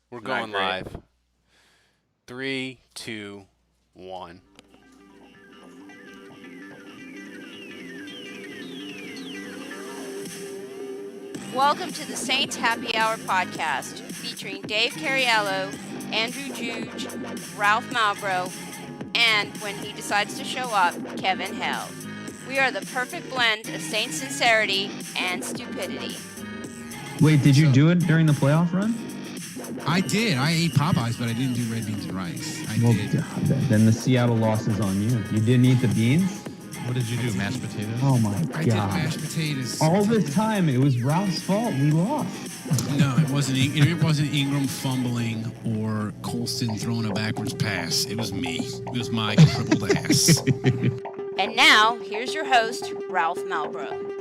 We're Not going great. live. Three, two, one. Welcome to the Saints Happy Hour podcast featuring Dave Cariello, Andrew Juge, Ralph Malbrough, and when he decides to show up, Kevin Held. We are the perfect blend of Saints sincerity and stupidity. Wait, did you So- do it during the playoff run? I did. I ate Popeyes, but I didn't do red beans and rice. I did. Then the Seattle loss is on you. You didn't eat the beans? What did you do? Mashed potatoes? Oh my I did god! mashed potatoes. All this time, it was Ralph's fault. We lost. No, it wasn't. It wasn't Ingram fumbling or Colston throwing a backwards pass. It was me. It was my crippled ass. And now, here's your host, Ralph Malbrough.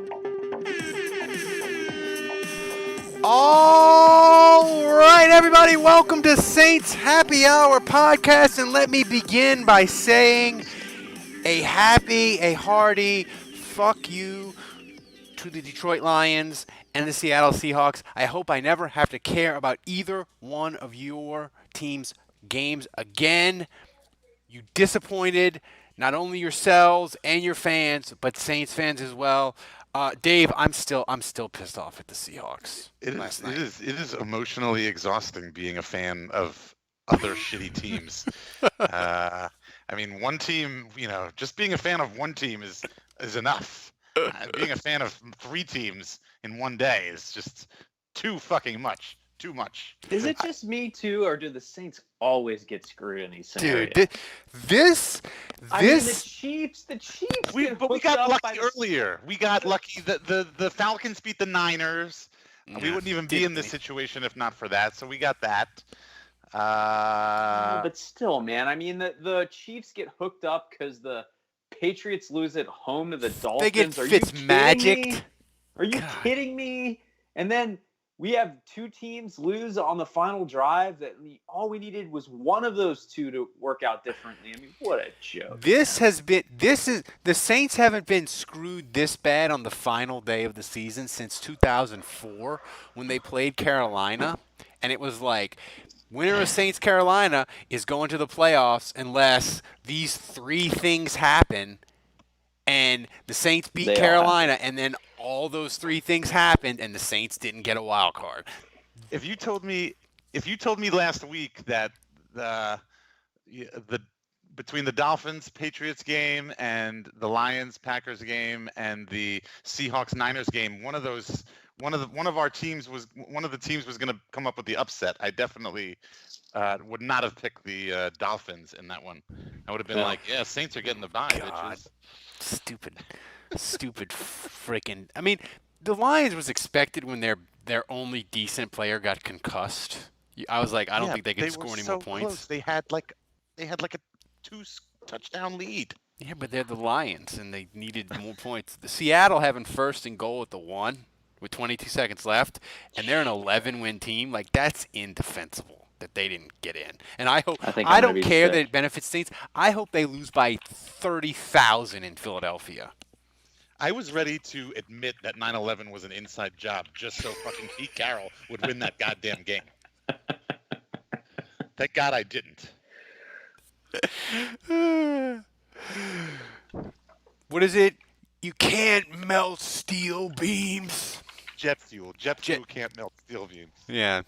All right, everybody, welcome to Saints Happy Hour podcast, and let me begin by saying a happy, a hearty fuck you to the Detroit Lions and the Seattle Seahawks. I hope I never have to care about either one of your team's games again. You disappointed not only yourselves and your fans, but Saints fans as well. Dave, I'm still pissed off at the Seahawks last night. It is emotionally exhausting being a fan of other shitty teams. I mean, one team, just being a fan of one team is enough. Being a fan of three teams in one day is just too fucking much. Too much. Is it just me too, or do the Saints always get screwed in these scenarios? Dude, this. I mean, the Chiefs. We get got hooked up by lucky the- earlier. We got lucky that the Falcons beat the Niners. Yeah, We wouldn't even be in this situation if not for that. So we got that. No, but still, man. I mean, the Chiefs get hooked up because the Patriots lose at home to the Dolphins. They get Are you kidding Fitzmagicked. me? Are you God. kidding me? And then we have two teams lose on the final drive. All we needed was one of those two to work out differently. I mean, what a joke. The Saints haven't been screwed this bad on the final day of the season since 2004 when they played Carolina, and it was like winner of Saints Carolina is going to the playoffs unless these three things happen, and the Saints beat They all Carolina, and then all those three things happened, and the Saints didn't get a wild card. If you told me last week that the between the Dolphins Patriots game and the Lions Packers game and the Seahawks Niners game, one of the teams was going to come up with the upset, I definitely would not have picked the Dolphins in that one. I would have been like, yeah, Saints are getting the bye, God. bitches. Stupid freaking. I mean, the Lions was expected when their only decent player got concussed. I was like, I don't think they could score any more points. Close. They had like a 2-touchdown lead. Yeah, but they're the Lions, and they needed more points. The Seattle having first and goal at the 1 with 22 seconds left, and they're an 11-win team. Like, that's indefensible that they didn't get in. And I hope think I I'm gonna don't be care sick. that it benefits Saints. I hope they lose by 30,000 in Philadelphia. I was ready to admit that 9/11 was an inside job just so fucking Pete Carroll would win that goddamn game. Thank God I didn't. What is it? You can't melt steel beams. Jet fuel can't melt steel beams. Yeah.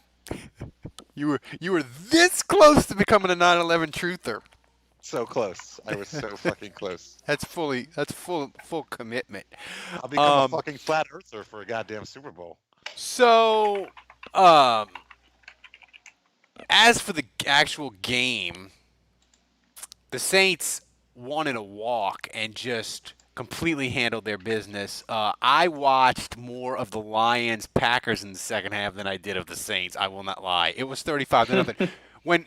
You were this close to becoming a 9/11 truther. So close. I was so fucking close. That's full commitment. I'll become a fucking flat earther for a goddamn Super Bowl. So, as for the actual game, the Saints won in a walk and just completely handled their business. I watched more of the Lions Packers in the second half than I did of the Saints. I will not lie. It was 35-0. when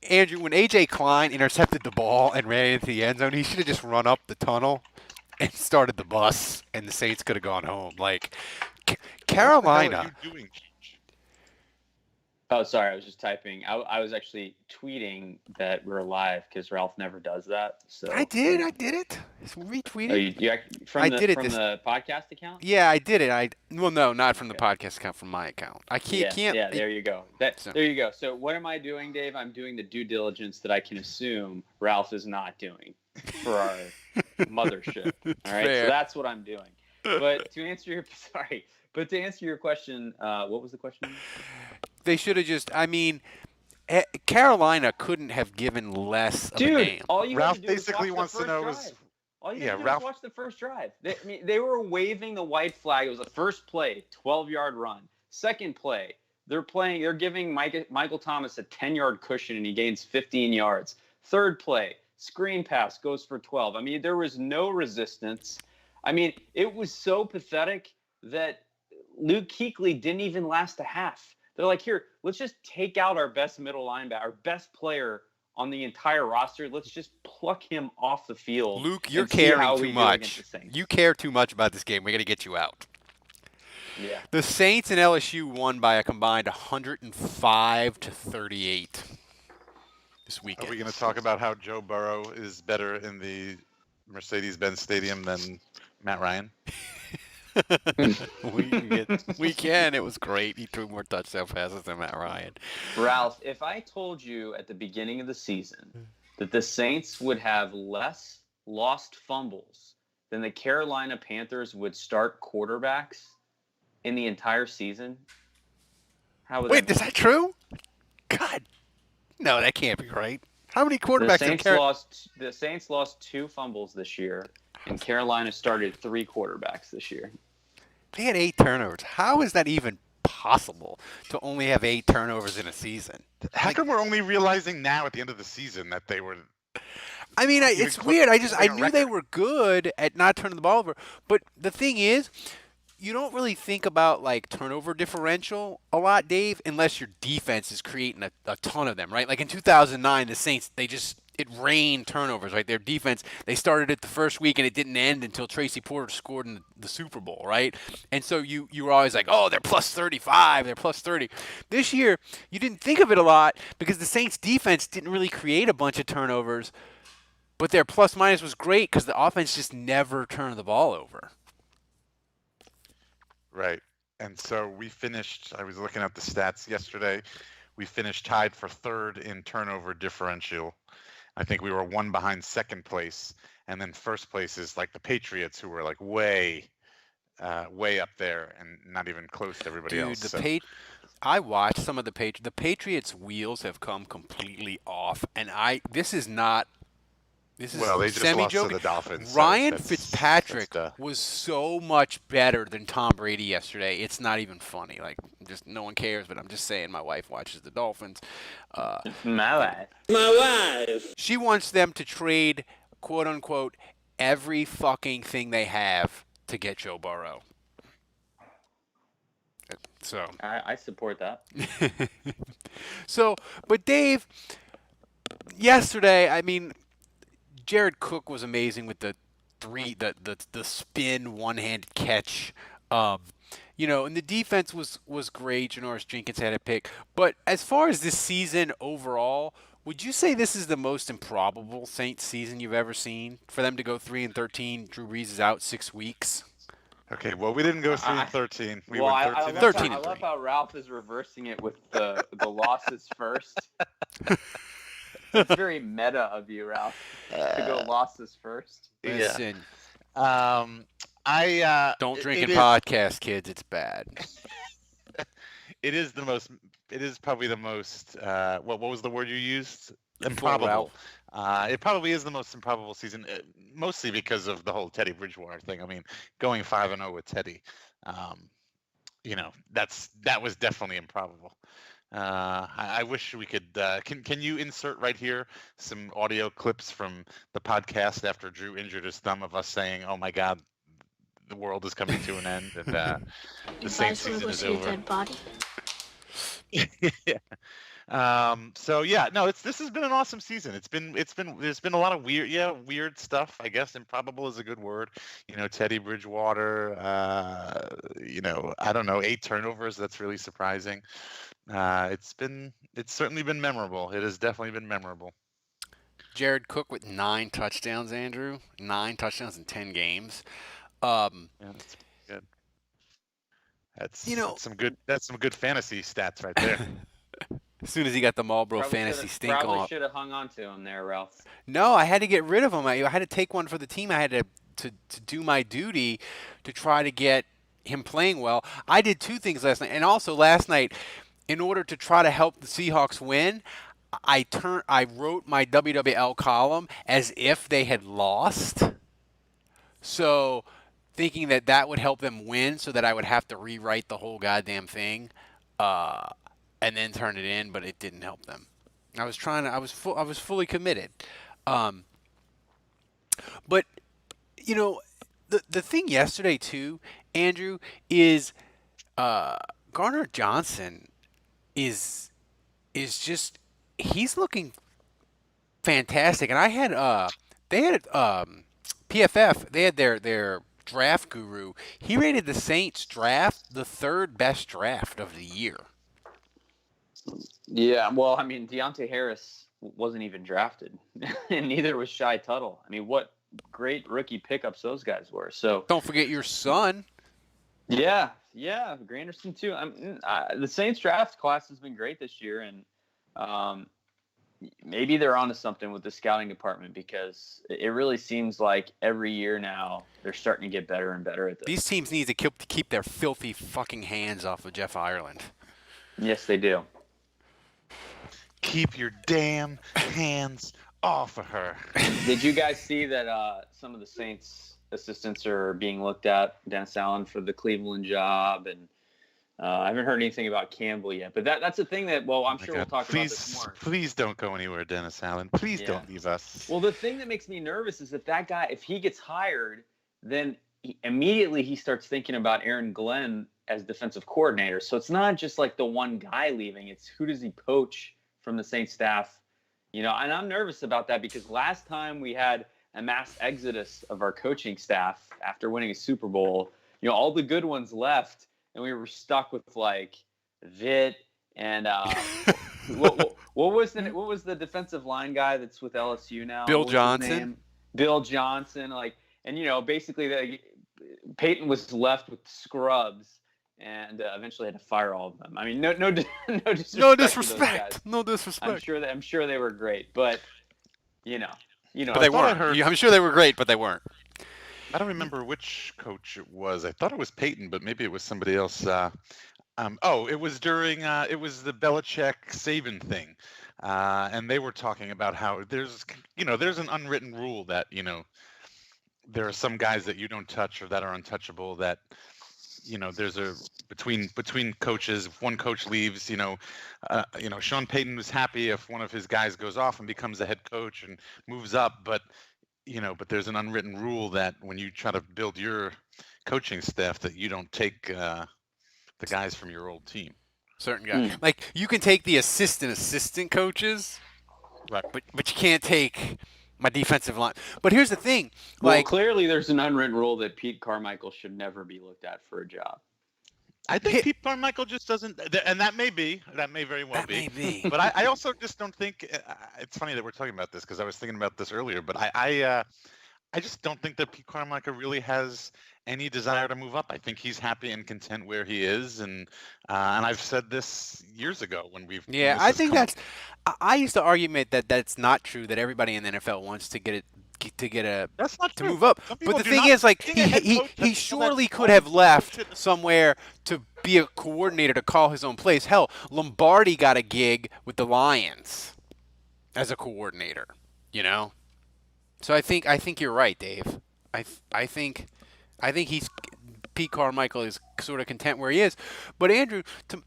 AJ Klein intercepted the ball and ran into the end zone, he should have just run up the tunnel and started the bus, and the Saints could have gone home. Like What the hell Carolina. are you doing, Cheech? Oh, sorry, I was just typing. I was actually tweeting that we're live because Ralph never does that. So I did it. It's retweeted. Oh, you from I the did it from this- the podcast account? Yeah, I did it. Well, no, not from the Okay. podcast account, from my account. I can't. Yeah, there you go. So- There you go. So what am I doing, Dave? I'm doing the due diligence that I can assume Ralph is not doing for our mothership. All right, Fair. so that's what I'm doing. But to answer your question, what was the question? They should have just. I mean, Carolina couldn't have given less of a Dude, damn. all you Ralph have to do basically is watch wants the to first know drive. is All you yeah, have to do Ralph- is watch the first drive. They were waving the white flag. It was the first play, 12-yard run. Second play, they're giving Michael Thomas a 10-yard cushion, and he gains 15 yards. Third play, screen pass goes for 12. I mean, there was no resistance. I mean, it was so pathetic that Luke Kuechly didn't even last a half. They're like, here, let's just take out our best middle linebacker, our best player on the entire roster. Let's just pluck him off the field. Luke, you're and see how caring we too do against much. the Saints. You care too much about this game. We got to get you out. Yeah. The Saints and LSU won by a combined 105-38 this weekend. Are we going to talk about how Joe Burrow is better in the Mercedes-Benz Stadium than Matt Ryan? we can. It was great. He threw more touchdown passes than Matt Ryan. Ralph, if I told you at the beginning of the season that the Saints would have less lost fumbles than the Carolina Panthers would start quarterbacks in the entire season, how would Wait, that is that true? God, no, that can't be right. How many quarterbacks The Saints lost 2 fumbles this year, and Carolina started 3 quarterbacks this year. They had 8 turnovers. How is that even possible to only have 8 turnovers in a season? How come we're only realizing now at the end of the season that they were? I mean, Even it's close weird. to I setting a knew they record. were good at not turning the ball over. But the thing is, you don't really think about like turnover differential a lot, Dave, unless your defense is creating a ton of them, right? Like in 2009, the Saints, it rained turnovers, right? Their defense, they started it the first week and it didn't end until Tracy Porter scored in the Super Bowl, right? And so you were always like, oh, they're plus 35, they're plus 30. This year, you didn't think of it a lot because the Saints defense didn't really create a bunch of turnovers, but their plus minus was great because the offense just never turned the ball over. Right. And so we finished, I was looking at the stats yesterday. We finished tied for 3rd in turnover differential. I think we were 1 behind 2nd place. And then 1st place is like the Patriots, who were like way up there and not even close to everybody else. So- I watched some of the Patriots. The Patriots' wheels have come completely off. And this is Well, they just lost to semi-joking. the Dolphins. so Ryan that's- Fitzpatrick that's was so much better than Tom Brady yesterday. It's not even funny. Like, just no one cares, but I'm just saying my wife watches the Dolphins. My wife. She wants them to trade, quote unquote, every fucking thing they have to get Joe Burrow. So, I support that. but Dave, yesterday, I mean, Jared Cook was amazing with the spin one-handed catch. And the defense was great. Janoris Jenkins had a pick. But as far as this season overall, would you say this is the most improbable Saints season you've ever seen? For them to go 3-13, Drew Brees is out 6 weeks. Okay, well, we didn't go 3-13. We Well, went 13. 13 I and love 3. how Ralph is reversing it with the losses first. It's very meta of you, Ralph, to go losses first. Listen, I don't drink it and is- podcast, kids. It's bad. It is probably the most. What was the word you used? Full Improbable. It probably is the most improbable season, mostly because of the whole Teddy Bridgewater thing. I mean, going 5-0 with Teddy, that was definitely improbable. I wish we could. Can you insert right here some audio clips from the podcast after Drew injured his thumb of us saying, "Oh my God, the world is coming to an end and the Saints season is over." Dead body. Yeah. So yeah, no, this has been an awesome season. There's been a lot of weird stuff. I guess improbable is a good word. Teddy Bridgewater. I don't know, 8 turnovers. That's really surprising. It's certainly been memorable. It has definitely been memorable. Jared Cook with 9 touchdowns, Andrew. 9 touchdowns in 10 games. Yeah, that's good. That's some good fantasy stats right there. As soon as he got the Marlboro fantasy stink Probably on. should have hung on to him there, Ralph. No, I had to get rid of him. I had to take one for the team. I had to do my duty to try to get him playing well. I did 2 things last night. And also last night, in order to try to help the Seahawks win, I wrote my WWL column as if they had lost. So thinking that would help them win so that I would have to rewrite the whole goddamn thing and then turn it in, but it didn't help them. I was fully committed. But the thing yesterday too, Andrew, is Garner Johnson is just, he's looking fantastic. And I had they had PFF, they had their draft guru. He rated the Saints draft the 3rd best draft of the year. Yeah, well, I mean, Deontay Harris wasn't even drafted, and neither was Shai Tuttle. I mean, what great rookie pickups those guys were. So don't forget your son. Yeah, Granderson too. The Saints draft class has been great this year, and maybe they're onto something with the scouting department, because it really seems like every year now they're starting to get better and better at this. These teams need to keep their filthy fucking hands off of Jeff Ireland. Yes, they do. Keep your damn hands off of her. Did you guys see that some of the Saints assistants are being looked at, Dennis Allen for the Cleveland job, and I haven't heard anything about Campbell yet, but that's a thing that, well, I'm sure we'll talk about this more. Please don't go anywhere, Dennis Allen. Please don't leave us. Well, the thing that makes me nervous is that guy, if he gets hired, then immediately he starts thinking about Aaron Glenn as defensive coordinator. So it's not just like the one guy leaving, it's who does he poach from the Saints staff, and I'm nervous about that, because last time we had a mass exodus of our coaching staff after winning a Super Bowl, all the good ones left, and we were stuck with like Vitt and what was the defensive line guy that's with LSU now? Bill Johnson. Bill Johnson, and basically Peyton was left with scrubs. And eventually had to fire all of them. I mean, no disrespect. No disrespect. No disrespect. I'm sure they were great, but But they weren't. I'm sure they were great, but they weren't. I don't remember which coach it was. I thought it was Peyton, but maybe it was somebody else. It was during it was the Belichick Saban thing, and they were talking about how there's an unwritten rule that there are some guys that you don't touch or that are untouchable, that there's a between coaches. If one coach leaves, Sean Payton was happy if one of his guys goes off and becomes a head coach and moves up, but there's an unwritten rule that when you try to build your coaching staff, that you don't take the guys from your old team. Certain guys, like you can take the assistant coaches, right? But you can't take my defensive line. But here's the thing. Well, clearly there's an unwritten rule that Pete Carmichael should never be looked at for a job. I think Pete Carmichael just doesn't, and that may very well be. But I also just don't think, it's funny that we're talking about this, because I was thinking about this earlier, but I just don't think that Pete Carmichael really has any desire to move up. I think he's happy and content where he is, and I've said this years ago when we've. Yeah, I think I used to argue that that's not true. That everybody in the NFL wants to get that's not to true. move up. But the thing is, like, he surely could have left somewhere to be a coordinator to call his own plays. Hell, Lombardi got a gig with the Lions as a coordinator. So I think you're right, Dave. I think Pete Carmichael is sort of content where he is. But Andrew,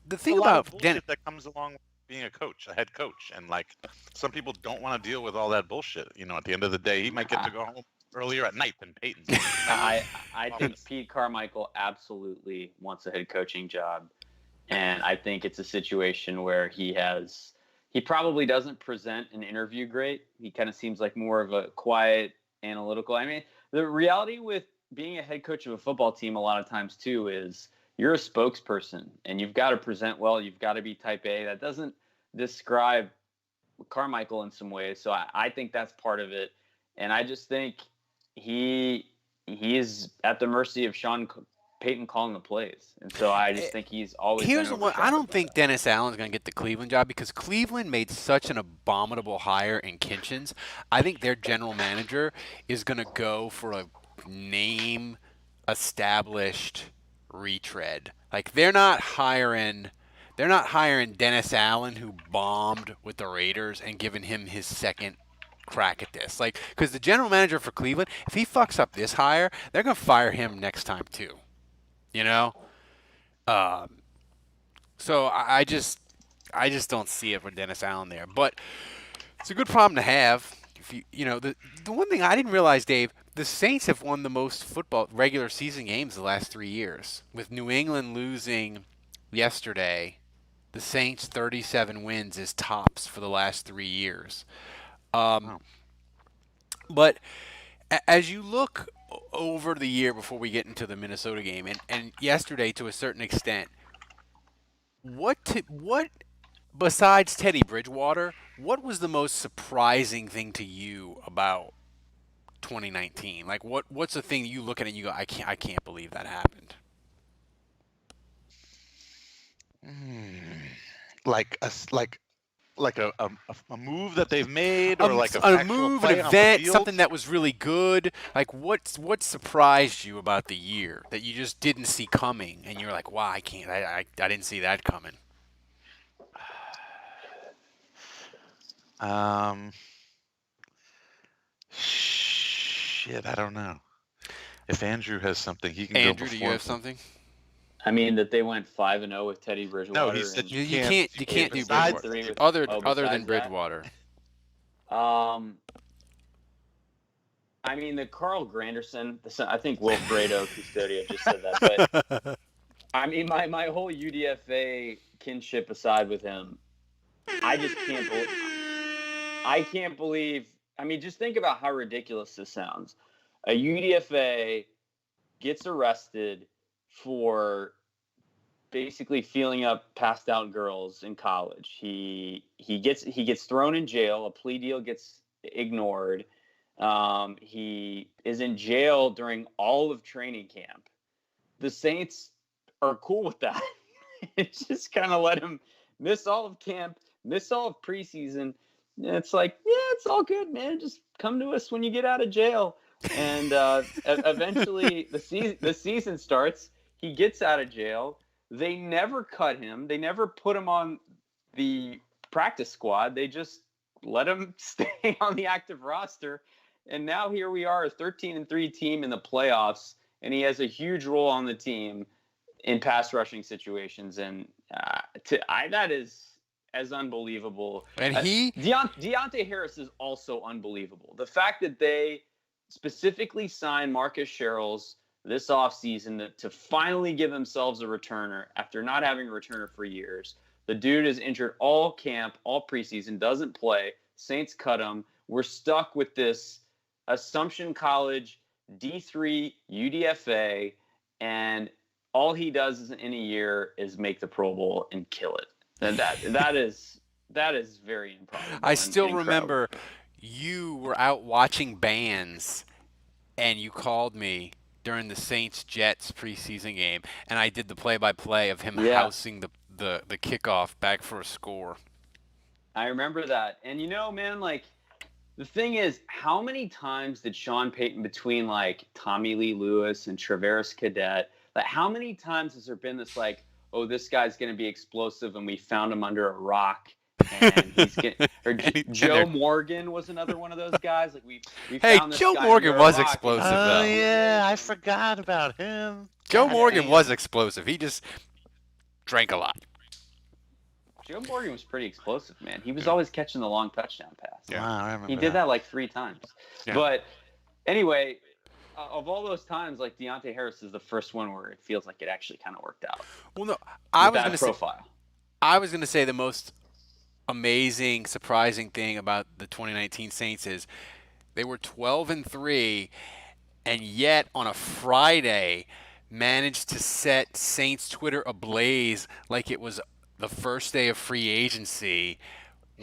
the thing about bullshit that comes along with being a head coach, and like some people don't want to deal with all that bullshit. At the end of the day, he might get to go home earlier at night than Peyton. I think Pete Carmichael absolutely wants a head coaching job, and I think it's a situation where he has he probably doesn't present an interview great. He kind of seems like more of a quiet, analytical. I mean, the reality with being a head coach of a football team a lot of times too is you're a spokesperson and you've got to present well. You've got to be type A. That doesn't describe Carmichael in some ways. So I think that's part of it. And I just think he is at the mercy of Sean Payton calling the plays. And so I just think he's always Here's been the one. I overshadowed don't by think that. Dennis Allen's going to get the Cleveland job because Cleveland made such an abominable hire in Kinchins. I think their general manager is going to go for a name established retread. Like they're not hiring Dennis Allen who bombed with the Raiders and giving him his second crack at this. Like cuz the general manager for Cleveland, if he fucks up this hire, they're going to fire him next time too. You know? So I just don't see it with Dennis Allen there. But it's a good problem to have. If the one thing I didn't realize, Dave, the Saints have won the most football regular season games the last 3 years. With New England losing yesterday, the Saints 37 wins is tops for the last 3 years. But as you look over the year before we get into the Minnesota game and yesterday to a certain extent, what besides Teddy Bridgewater, what was the most surprising thing to you about 2019? Like what's the thing you look at and you go, I can't believe that happened. Like a move that they've made, or like a actual move, play an on the event, field? something that was really good. Like what surprised you about the year that you just didn't see coming, and you're like, wow, I didn't see that coming. Shit, I don't know. If Andrew has something, he can Andrew, go before. do you have me. something? I mean, that they went 5-0 with Teddy Bridgewater. No, he said and You can't do besides Bridgewater. the- Other oh, than besides that? Bridgewater. I mean, the Carl Granderson, I think Will Brado Custodio just said that, but I mean, my whole UDFA kinship aside with him, I just can't believe. I mean, just think about how ridiculous this sounds. A UDFA gets arrested for basically feeling up passed out girls in college. He gets thrown in jail. A plea deal gets ignored. He is in jail during all of training camp. The Saints are cool with that. It's just kind of let him miss all of camp, miss all of preseason. It's like, yeah, it's all good, man. Just come to us when you get out of jail. And eventually the season starts. He gets out of jail. They never cut him. They never put him on the practice squad. They just let him stay on the active roster. And now here we are, a 13-3 team in the playoffs, and he has a huge role on the team in pass rushing situations. And that is as unbelievable. And Deontay Harris is also unbelievable. The fact that they specifically signed Marcus Sherrills this offseason to finally give themselves a returner after not having a returner for years. The dude is injured all camp, all preseason, doesn't play. Saints cut him. We're stuck with this Assumption College D3 UDFA, and all he does in a year is make the Pro Bowl and kill it. And that is very improbable. I still and remember you were out watching bands, and you called me during the Saints-Jets preseason game, and I did the play-by-play of him housing the kickoff back for a score. I remember that. And man, like, the thing is, how many times did Sean Payton, between like Tommy Lee Lewis and Traveris Cadet, like how many times has there been this like, oh, this guy's going to be explosive and we found him under a rock, and he's Joe Morgan was another one of those guys. Like we found this Joe guy Morgan under a was rock. explosive Oh though. yeah, I forgot about him. Joe God Morgan damn. was explosive. He just drank a lot. Joe Morgan was pretty explosive, man. He was always catching the long touchdown pass. Yeah. Wow, I remember He did that like 3 times. Yeah. But anyway, of all those times, like Deontay Harris is the first one where it feels like it actually kind of worked out. Well, no, I was That going to say. profile. I was going to say the most amazing, surprising thing about the 2019 Saints is they were 12-3, and yet on a Friday managed to set Saints Twitter ablaze like it was the first day of free agency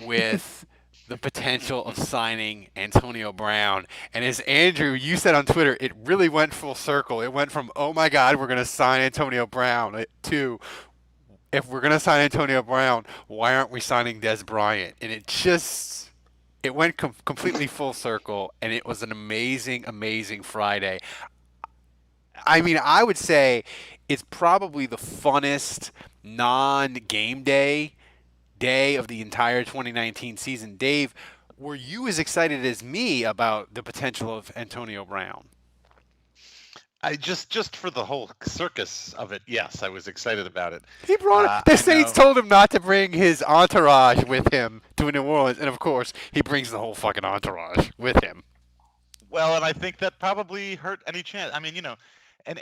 with the potential of signing Antonio Brown. And as Andrew, you said on Twitter, it really went full circle. It went from, oh my God, we're going to sign Antonio Brown, to, if we're going to sign Antonio Brown, why aren't we signing Des Bryant? And it went completely full circle, and it was an amazing, amazing Friday. I mean, I would say it's probably the funnest non-game day of the entire 2019 season. Dave, were you as excited as me about the potential of Antonio Brown? I just for the whole circus of it, yes, I was excited about it. He brought the Saints told him not to bring his entourage with him to New Orleans, and of course, he brings the whole fucking entourage with him. Well, and I think that probably hurt any chance. I mean, and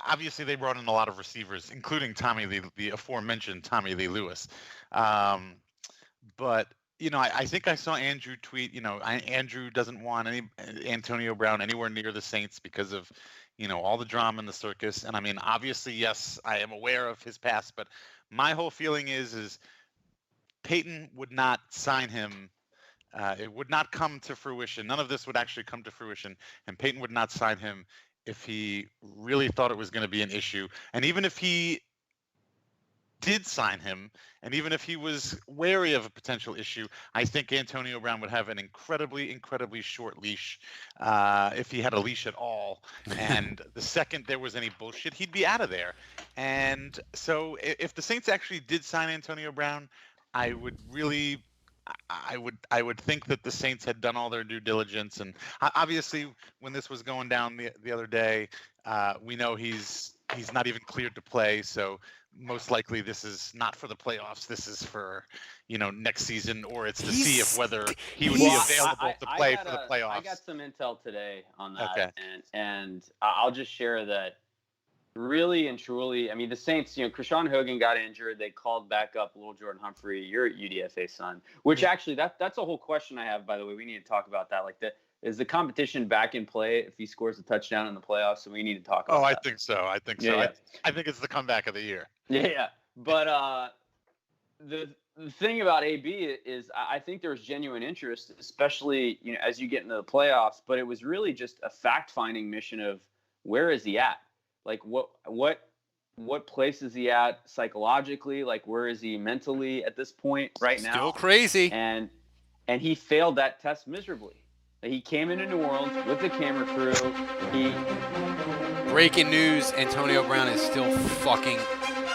obviously they brought in a lot of receivers, including Tommy Lee, the aforementioned Tommy Lee Lewis. But I think I saw Andrew tweet. Andrew doesn't want any Antonio Brown anywhere near the Saints because of all the drama in the circus. And I mean, obviously, yes, I am aware of his past, but my whole feeling is Peyton would not sign him. It would not come to fruition. None of this would actually come to fruition, and Peyton would not sign him if he really thought it was going to be an issue. And even if he did sign him, and even if he was wary of a potential issue, I think Antonio Brown would have an incredibly, incredibly short leash, if he had a leash at all. And the second there was any bullshit, he'd be out of there. And so if the Saints actually did sign Antonio Brown, I would think that the Saints had done all their due diligence. And obviously, when this was going down the other day, we know he's not even cleared to play. So most likely this is not for the playoffs. This is for next season, or it's to see if whether he would be available to play for the playoffs. I got some intel today on that, okay. and I'll just share that. Really and truly, I mean, the Saints, Krishan Hogan got injured. They called back up Little Jordan Humphrey, your UDFA son, which actually that's a whole question I have, by the way. We need to talk about that. Like, is the competition back in play if he scores a touchdown in the playoffs? So we need to talk about that. I think so. I think so. Yeah. I think it's the comeback of the year. Yeah. But the thing about AB is I think there's genuine interest, especially, as you get into the playoffs, but it was really just a fact-finding mission of where is he at? Like what place is he at psychologically? Like, where is he mentally at this point right now? Still crazy. And he failed that test miserably. He came into New Orleans with the camera crew. Breaking news, Antonio Brown is still fucking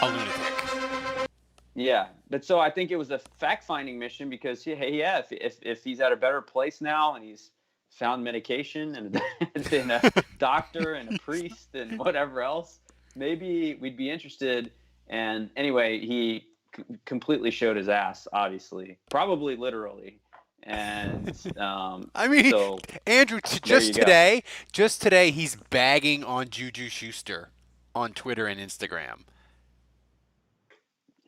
a lunatic. Yeah, but so I think it was a fact-finding mission because if he's at a better place now and he's found medication and a doctor and a priest and whatever else, maybe we'd be interested. And anyway, he completely showed his ass, obviously, probably literally. And I mean, so, Andrew, just today, he's bagging on Juju Schuster on Twitter and Instagram.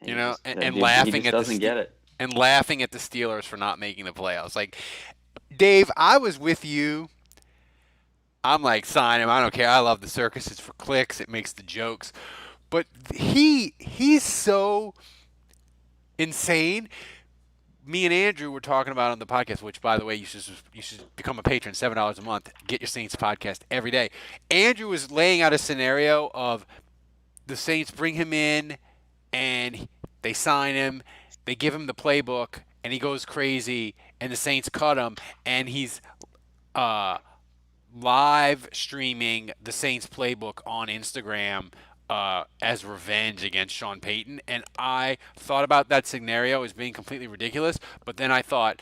And laughing at doesn't get it. And laughing at the Steelers for not making the playoffs. Like, Dave, I was with you. I'm like, sign him. I don't care. I love the circus. It's for clicks. It makes the jokes. But he's so insane. Me and Andrew were talking about on the podcast, which, by the way, you should become a patron, $7 a month. Get your Saints podcast every day. Andrew was laying out a scenario of the Saints bring him in, and they sign him. They give him the playbook, and he goes crazy, and the Saints cut him, and he's live streaming the Saints playbook on Instagram as revenge against Sean Payton. And I thought about that scenario as being completely ridiculous, but then I thought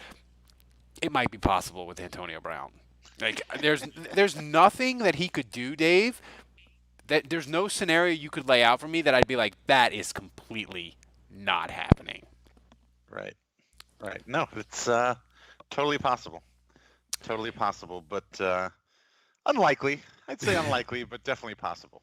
it might be possible with Antonio Brown. Like, there's nothing that he could do, Dave. That there's no scenario you could lay out for me that I'd be like, that is completely not happening. Right. No, it's totally possible. Totally possible, but unlikely. I'd say unlikely, but definitely possible.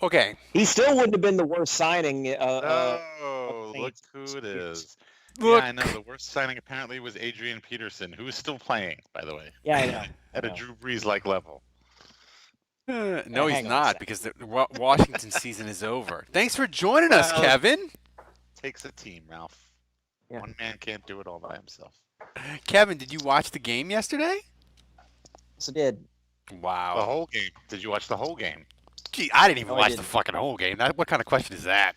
Okay. He still wouldn't have been the worst signing. Oh, Oh, look who it is. Look. Yeah, I know. The worst signing apparently was Adrian Peterson, who is still playing, by the way. Yeah, I know. At a Drew Brees-like level. No, he's hang on a not sec. because the Washington season is over. Thanks for joining us, Well, Kevin. Takes a team, Ralph. Yeah. One man can't do it all by himself. Kevin, did you watch the game yesterday? Yes, I did. Wow. The whole game. Did you watch the whole game? Gee, I didn't even No, I watch the didn't. fucking whole game. What kind of question is that?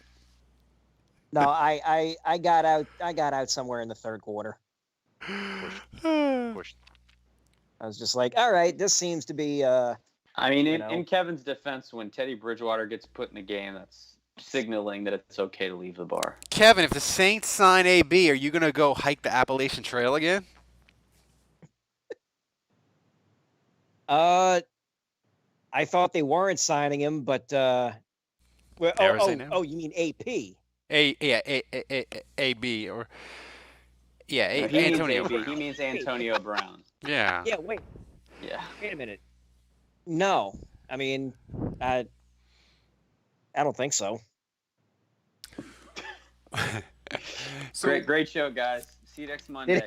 No, I got out. I got out somewhere in the third quarter. Pushed. I was just like, all right, this seems to be. I mean, You in, know. in Kevin's defense, when Teddy Bridgewater gets put in the game, that's signaling that it's okay to leave the bar. Kevin, if the Saints sign AB, are you going to go hike the Appalachian Trail again? I thought they weren't signing him, but well, Never say never. you mean AP? AB or yeah, No, he means Antonio. AB. He means Antonio Brown. Yeah. Yeah, wait Yeah. a minute. No, I mean, I don't think so. So, Great show, guys. See you next Monday.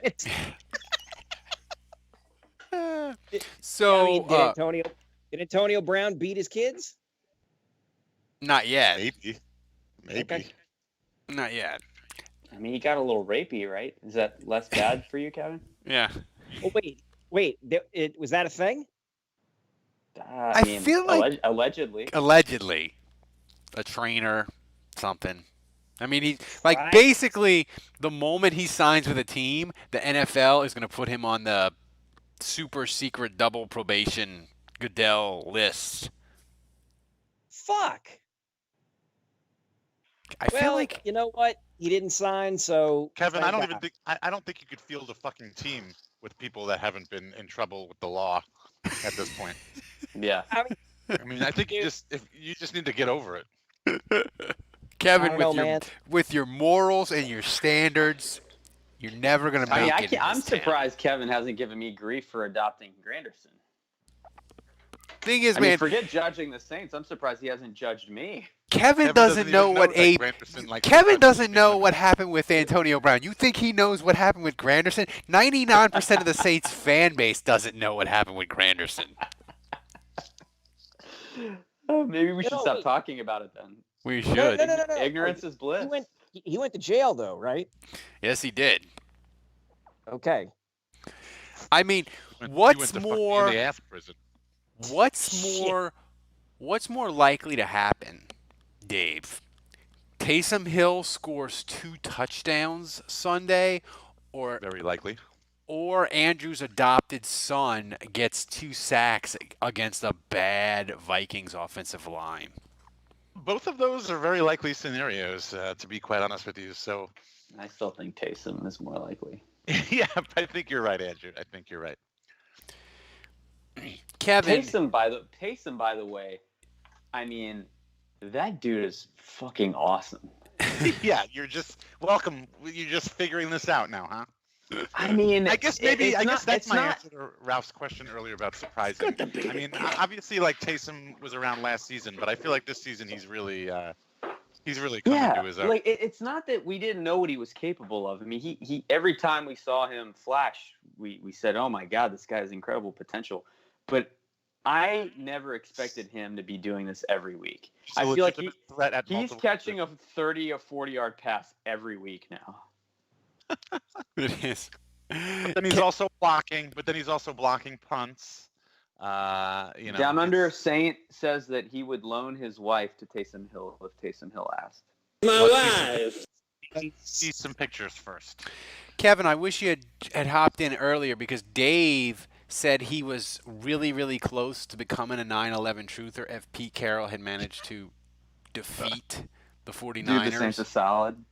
so I mean, did Antonio Brown beat his kids? not yet. Maybe. Okay. Not yet. I mean, he got a little rapey, right? Is that less bad for you, Kevin? Yeah. Oh wait, was that a thing? I feel like- allegedly. Allegedly, a trainer, something. I mean, he's like Right. basically the moment he signs with a team, the NFL is going to put him on the super secret double probation Goodell list. Fuck. I feel like you know what? He didn't sign, so Kevin, thank I don't God. even think I don't think you could field a fucking team with people that haven't been in trouble with the law at this point. Yeah. I mean, I think you just need to get over it. Kevin, I don't know, with your man. with your morals and your standards, you're never going to I make mean, it. in I'm this town. surprised Kevin hasn't given me grief for adopting Granderson. Thing is, I mean, man, forget judging the Saints. I'm surprised he hasn't judged me. Kevin doesn't know even what that a Granderson, like, Kevin touched doesn't him. know what happened with Antonio Brown. You think he knows what happened with Granderson? 99% of the Saints fan base doesn't know what happened with Granderson. Oh, maybe we should No, stop wait. talking about it then. We No, should. no. Ignorance is bliss. He went to jail though, right? Yes, he did. Okay. I mean, He went what's to fucking more? the ass prison. What's more likely to happen, Dave? Taysom Hill scores 2 touchdowns Sunday, or Very likely. Andrew's adopted son gets 2 sacks against a bad Vikings offensive line. Both of those are very likely scenarios, to be quite honest with you. So, I still think Taysom is more likely. yeah, I think you're right, Andrew. I think you're right. Kevin, Taysom, by the way, I mean, that dude is fucking awesome. Yeah, you're just welcome. You're just figuring this out now, huh? I mean, I guess that's my answer to Ralph's question earlier about surprising. I mean, obviously, like Taysom was around last season, but I feel like this season he's really coming to his own. like it's not that we didn't know what he was capable of. I mean, he every time we saw him flash, we said, "Oh my God, this guy has incredible potential." But I never expected him to be doing this every week. He's a I feel like legitimate threat at he's multiple catching a 30 or 40-yard pass every week now. it is. But then he's also blocking. Punts. Down Under Saint says that he would loan his wife to Taysom Hill if Taysom Hill asked. Let's see some pictures first. Kevin, I wish you had hopped in earlier because Dave said he was really, really close to becoming a 9/11 truther if Pete Carroll had managed to defeat the 49ers. Dude, the Saints are solid.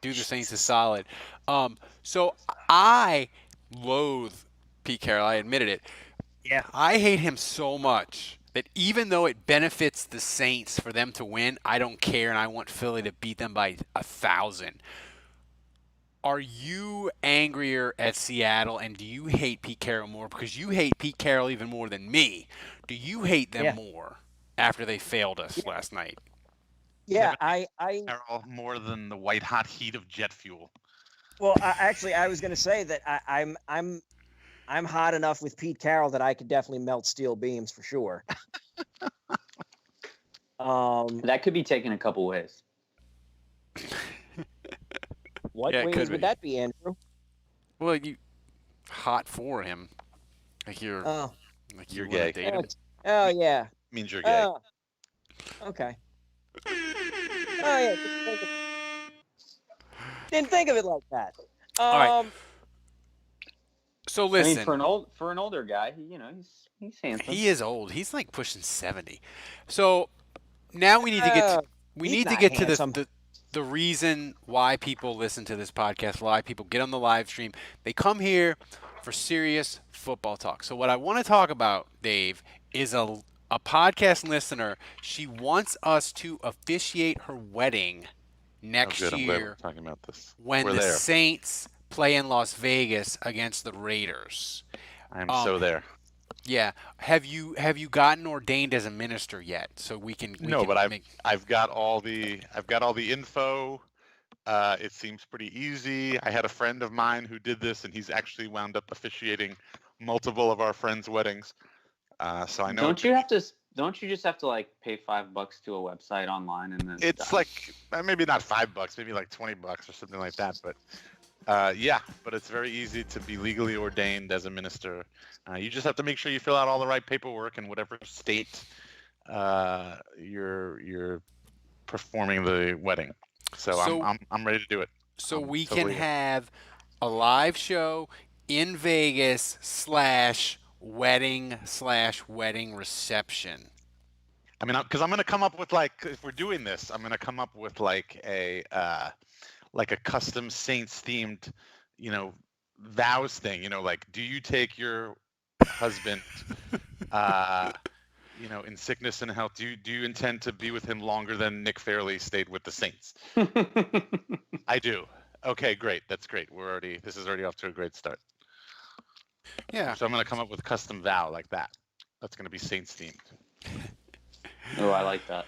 Do the Saints is solid. So I loathe Pete Carroll. I admitted it. Yeah. I hate him so much that even though it benefits the Saints for them to win, I don't care, and I want Philly to beat them by 1,000. Are you angrier at Seattle, and do you hate Pete Carroll more? Because you hate Pete Carroll even more than me. Do you hate them more after they failed us last night? Yeah, Kevin I Carroll more than the white hot heat of jet fuel. well, I was going to say that I'm hot enough with Pete Carroll that I could definitely melt steel beams for sure. That could be taken a couple ways. What Yeah, it ways could would be. that be, Andrew? Well, you hot for him. Like you're Oh, like You're you want to gay. date him. oh yeah. Means you're gay. Oh, okay. Oh yeah. Didn't think of it like that. right. So I listen, mean, for an older guy, he's handsome. he is old. He's like pushing 70. So now we need to get he's not handsome. the reason why people listen to this podcast, why people get on the live stream. They come here for serious football talk. So what I want to talk about, Dave, is a podcast listener. She wants us to officiate her wedding next good. I'm glad we're year talking about this. when We're the there. Saints play in Las Vegas against the Raiders. I'm so there. Yeah. Have you gotten ordained as a minister yet? So we can But make... I've got all the info. It seems pretty easy. I had a friend of mine who did this, and he's actually wound up officiating multiple of our friends' weddings. So I know. Don't you just have to like pay $5 to a website online and then It's done? like maybe not $5, maybe like $20 or something like that. But but it's very easy to be legally ordained as a minister. You just have to make sure you fill out all the right paperwork in whatever state you're performing the wedding. So I'm ready to do it. So I'm we totally can in. have a live show in Vegas /wedding reception. I mean, because I'm going to come up with if we're doing this, I'm going to come up with a custom Saints themed, vows thing. Like, do you take your husband, in sickness and health? Do you intend to be with him longer than Nick Fairley stayed with the Saints? I do. Okay, great. That's great. This is already off to a great start. Yeah. So I'm going to come up with a custom vow like that. That's going to be Saints themed. Oh, I like that.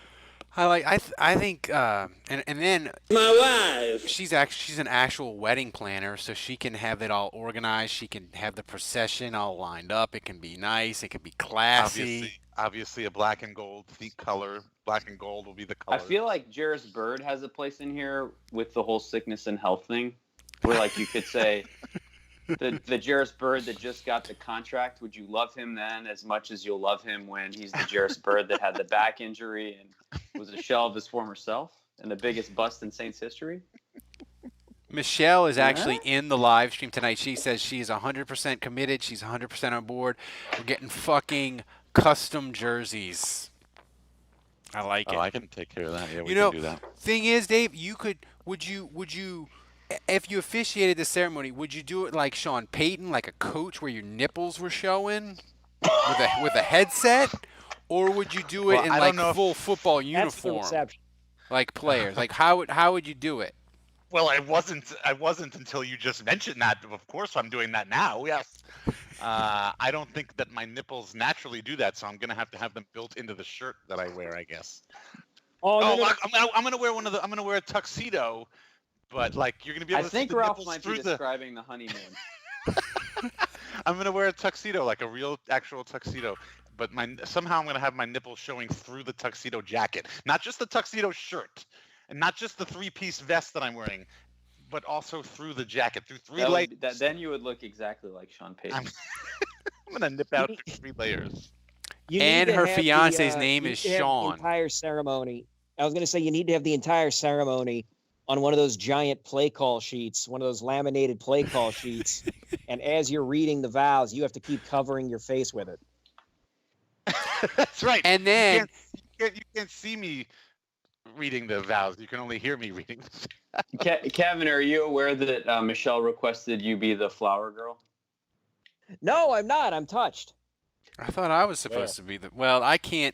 I think and then My wife. she's an actual wedding planner, so she can have it all organized. She can have the procession all lined up. It can be nice. It can be classy. Obviously a black and gold color. Black and gold will be the color. I feel like Jairus Byrd has a place in here with the whole sickness and health thing, where like you could say the Jairus Byrd that just got the contract, would you love him then as much as you'll love him when he's the Jairus Byrd that had the back injury and was a shell of his former self and the biggest bust in Saints history? Michelle is actually in the live stream tonight. She says she is 100% committed. She's 100% on board. We're getting fucking custom jerseys. I like it. I can take care of that. Yeah, we can do that. Thing is, Dave, would you, if you officiated the ceremony, would you do it like Sean Payton, like a coach where your nipples were showing with a headset? Or would you do it in like full football That's the uniform? reception. Like players? Like how would you do it? Well, I wasn't until you just mentioned that. Of course, I'm doing that now. Yes. I don't think that my nipples naturally do that, so I'm gonna have to have them built into the shirt that I wear, I guess. I'm gonna wear I'm gonna wear a tuxedo, but like you're gonna be able to see the Ralph nipples might through be describing the honeymoon. I'm gonna wear a tuxedo, like a real actual tuxedo. But somehow I'm gonna have my nipples showing through the tuxedo jacket, not just the tuxedo shirt, and not just the 3-piece vest that I'm wearing, but also through the jacket, through 3 layers. Then you would look exactly like Sean Payton. I'm gonna nip out through 3 layers. And her fiance's name is Sean. The entire ceremony. I was gonna say you need to have the entire ceremony on one of those giant play call sheets, one of those laminated play call sheets, and as you're reading the vows, you have to keep covering your face with it. That's right. And then you can't see me reading the vows. You can only hear me reading. Kevin, are you aware that Michelle requested you be the flower girl? No, I'm not. I'm touched. I thought I was supposed to be I can't.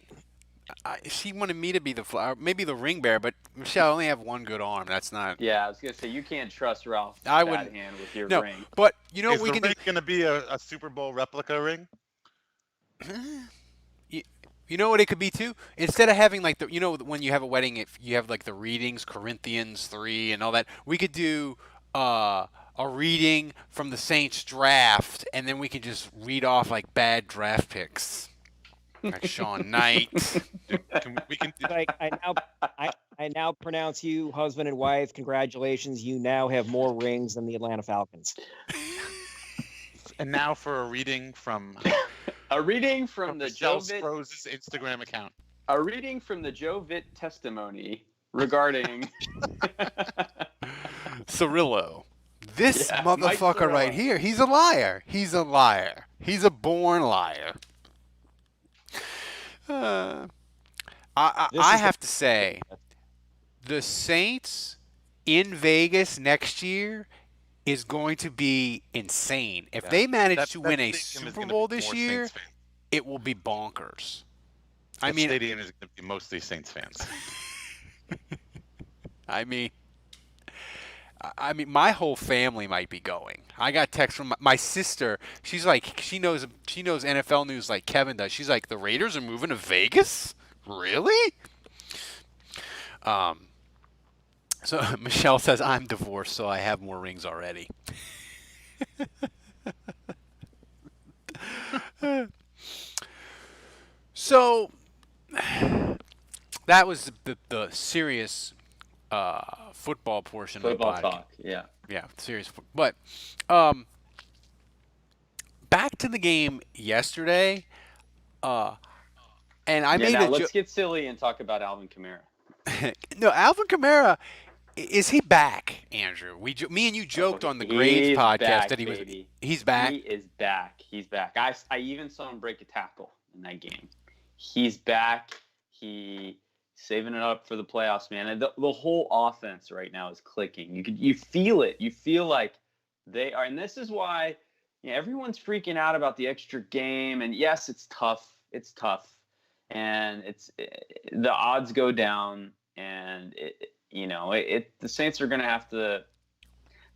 She wanted me to be the flower, maybe the ring bearer, but Michelle, I only have one good arm. That's not. Yeah, I was gonna say you can't trust Ralph's I bad wouldn't. hand with your No, ring. but you know what Is we the can do? ring gonna be a Super Bowl replica ring? You know what it could be too? Instead of having like when you have a wedding, if you have like the readings, Corinthians 3 and all that, we could do a reading from the Saints draft, and then we could just read off like bad draft picks, like Sean Knight. We can do Like I now pronounce you husband and wife. Congratulations, you now have more rings than the Atlanta Falcons. And now for a reading from A reading from the Joe Michelle Vitt, Sprose's Instagram account. a reading from the Joe Vitt testimony regarding Cirillo. This Yeah, Mike motherfucker right Cirillo. here, he's a liar. He's a liar. He's a born liar. I This is the- have to say, the Saints in Vegas next year is going to be insane. If they manage to win a stadium is Super gonna Bowl be this more year, Saints fans. it will be bonkers. I That mean, stadium is going to be mostly Saints fans. I mean, my whole family might be going. I got text from my sister. She's like, she knows NFL news like Kevin does. She's like, the Raiders are moving to Vegas? Really? So Michelle says, I'm divorced, so I have more rings already. So that was the serious football portion football of the podcast. talk. Yeah. Yeah, serious. But back to the game yesterday, and I made now a let's joke. get silly and talk about Alvin Kamara. No, Alvin Kamara, is he back, Andrew? Me and you joked on the Graves He's podcast back, that he was. baby. He's back. He is back. He's back. I even saw him break a tackle in that game. He's back. He saving it up for the playoffs, man. And the whole offense right now is clicking. You feel it. You feel like they are, and this is why everyone's freaking out about the extra game. And yes, it's tough. It's tough, and the odds go down, and the Saints are going to have to